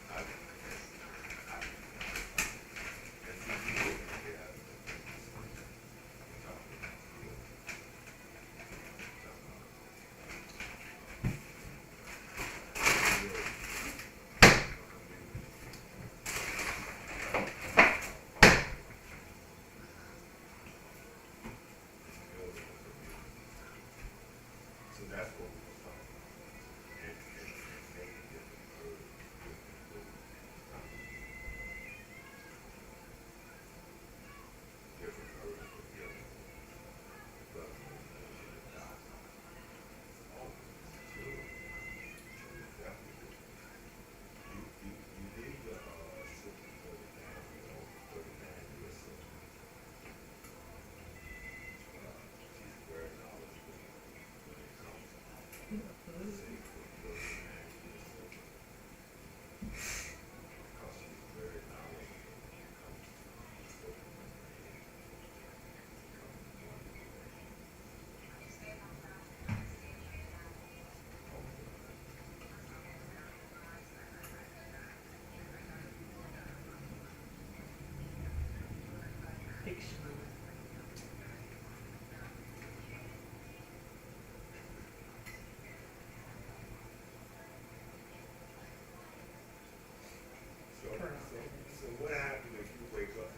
Speaker 7: Fictional.
Speaker 8: So what happens if you wake up?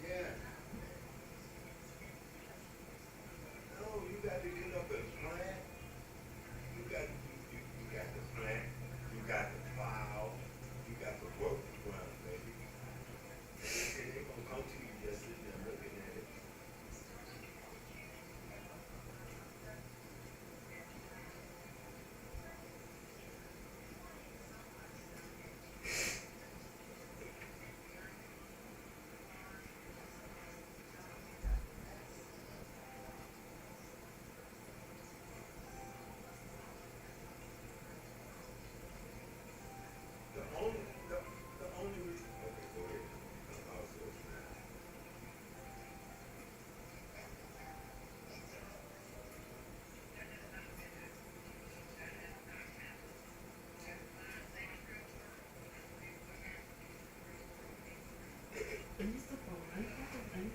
Speaker 8: Yeah. No, you got to get up and plant. You got to plant. You got to plow. You got to work the ground, baby. It ain't gonna come to you just sitting there looking at it. The only reason. Okay, go ahead. I'll say it now.
Speaker 7: Is the phone unplugged?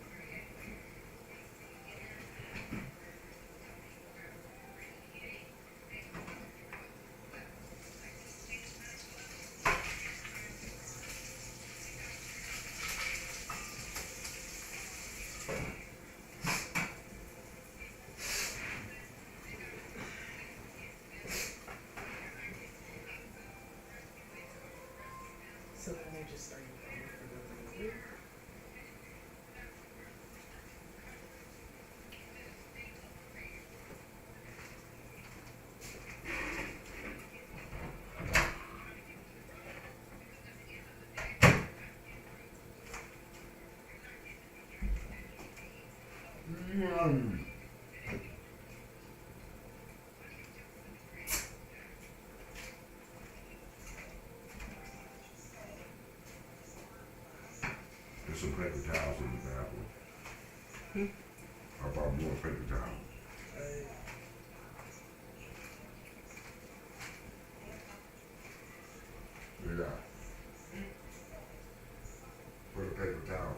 Speaker 7: So then they're just starting phoning for the delivery.
Speaker 8: There's some paper towels in the bathroom. I bought more paper towels. Yeah. Put a paper towel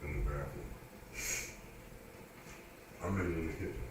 Speaker 8: in the bathroom. I mean in the kitchen.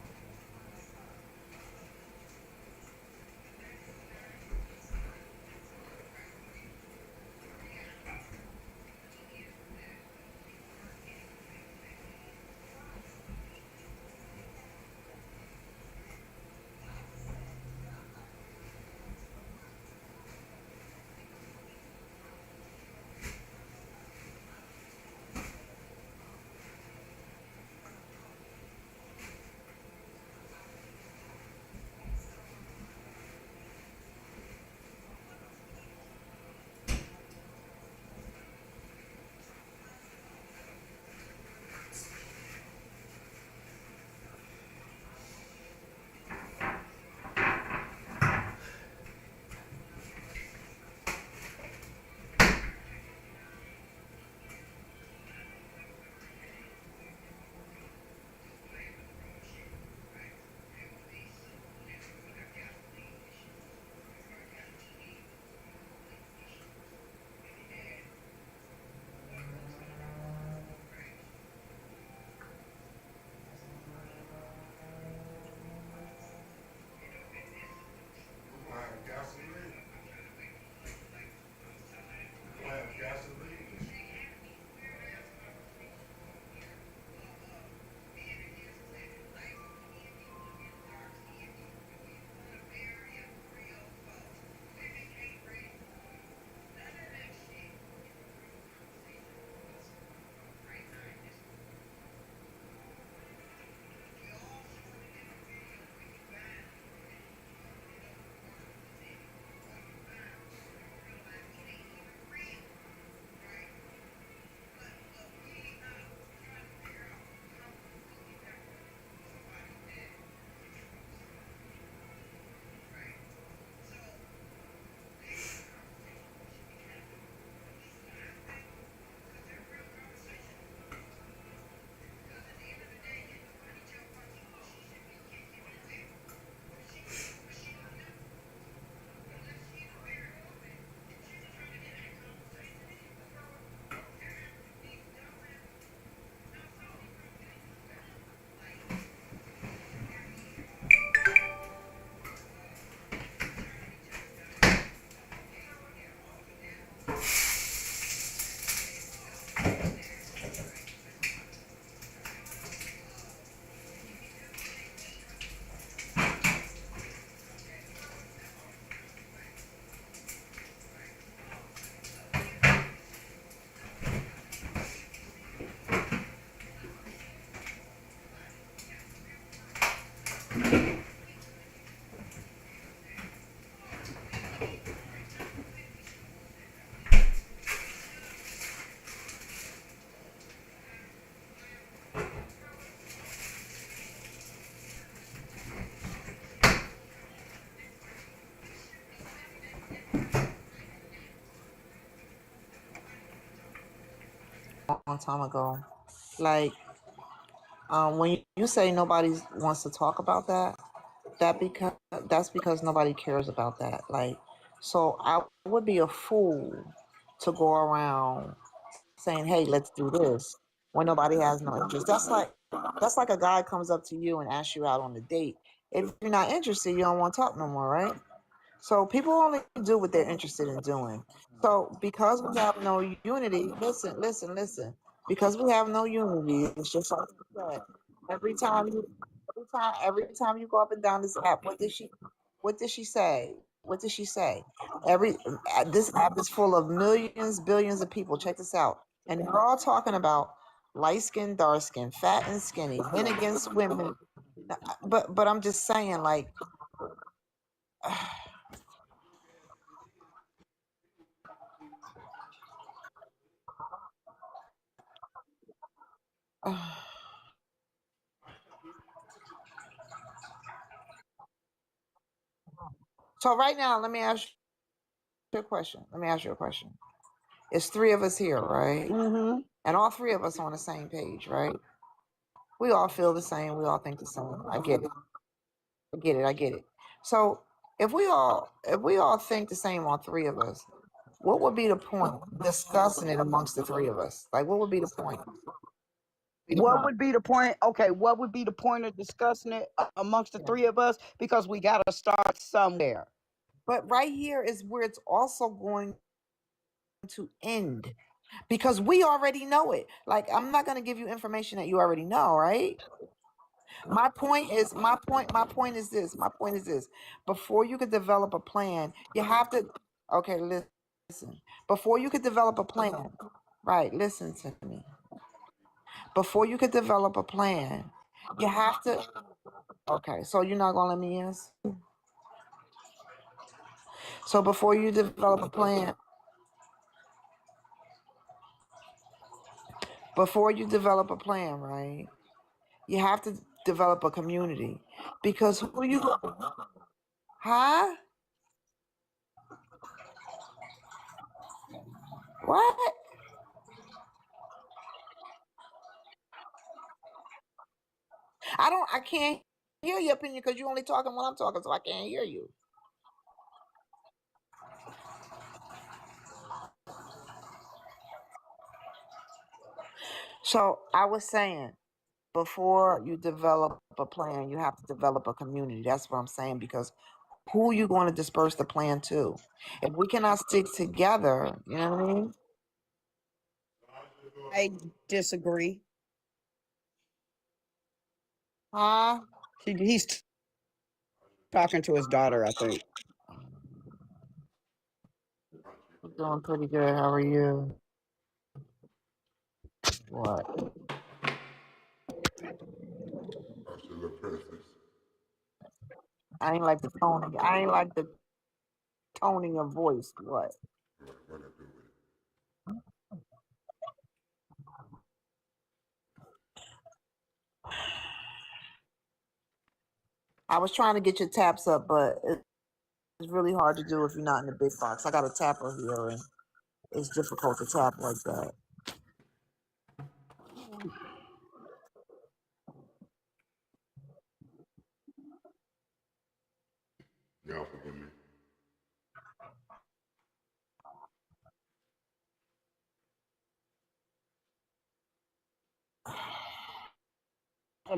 Speaker 9: long time ago. Like, when you say nobody wants to talk about that, that's because nobody cares about that. Like, so I would be a fool to go around saying, "Hey, let's do this," when nobody has no interest. That's like a guy comes up to you and asks you out on a date. If you're not interested, you don't want to talk no more, right? So people only do what they're interested in doing. So because we have no unity, listen. Because we have no unity, it's just like you said. Every time you, every time you go up and down this app, what did she say? What did she say? This app is full of millions, billions of people. Check this out, and they're all talking about light skin, dark skin, fat and skinny, men against women. But I'm just saying, like. So right now, let me ask you a question. It's three of us here, right?
Speaker 6: Mm-hmm.
Speaker 9: And all three of us on the same page, right? We all feel the same. We all think the same. I get it. I get it. So if we all think the same, all three of us, what would be the point discussing it amongst the three of us? Like, what would be the point?
Speaker 6: What would be the point? Okay, what would be the point of discussing it amongst the three of us? Because we got to start somewhere.
Speaker 9: But right here is where it's also going to end, because we already know it. Like, I'm not going to give you information that you already know, right? My point is this. Before you could develop a plan, you have to. Okay, listen. Before you could develop a plan, right? Listen to me. Before you could develop a plan, you have to. Okay, so you're not gonna let me answer. So before you develop a plan, right? You have to develop a community, because who you, huh? What? I can't hear your opinion because you're only talking when I'm talking, so I can't hear you. So I was saying, before you develop a plan, you have to develop a community. That's what I'm saying, because who you going to disperse the plan to? If we cannot stick together, you know what I mean?
Speaker 6: I disagree.
Speaker 9: Huh?
Speaker 6: He's talking to his daughter, I think.
Speaker 9: I'm doing pretty good. How are you? What?
Speaker 2: Our sugar princess.
Speaker 9: I ain't like the toning. I ain't like the toning of voice. What?
Speaker 2: What I do with it?
Speaker 9: I was trying to get your taps up, but it's really hard to do if you're not in the big box. I got a tapper here, and it's difficult to tap like that.
Speaker 2: Y'all forgive me.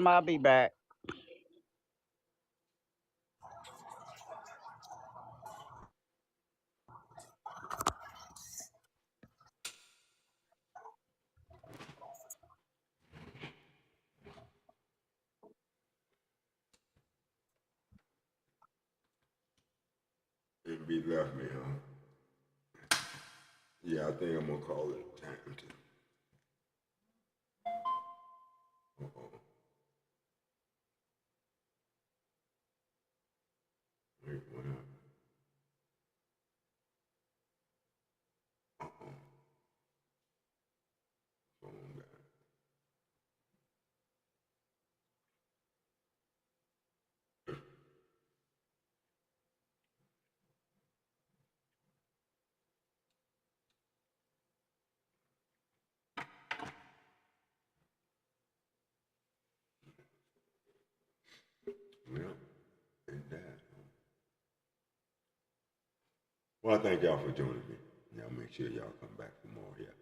Speaker 6: I'll be back.
Speaker 2: It be left me, huh? Yeah, I think I'm gonna call it time to. Uh-oh. Wait, what happened? Well, I thank y'all for joining me. Y'all make sure y'all come back for more here.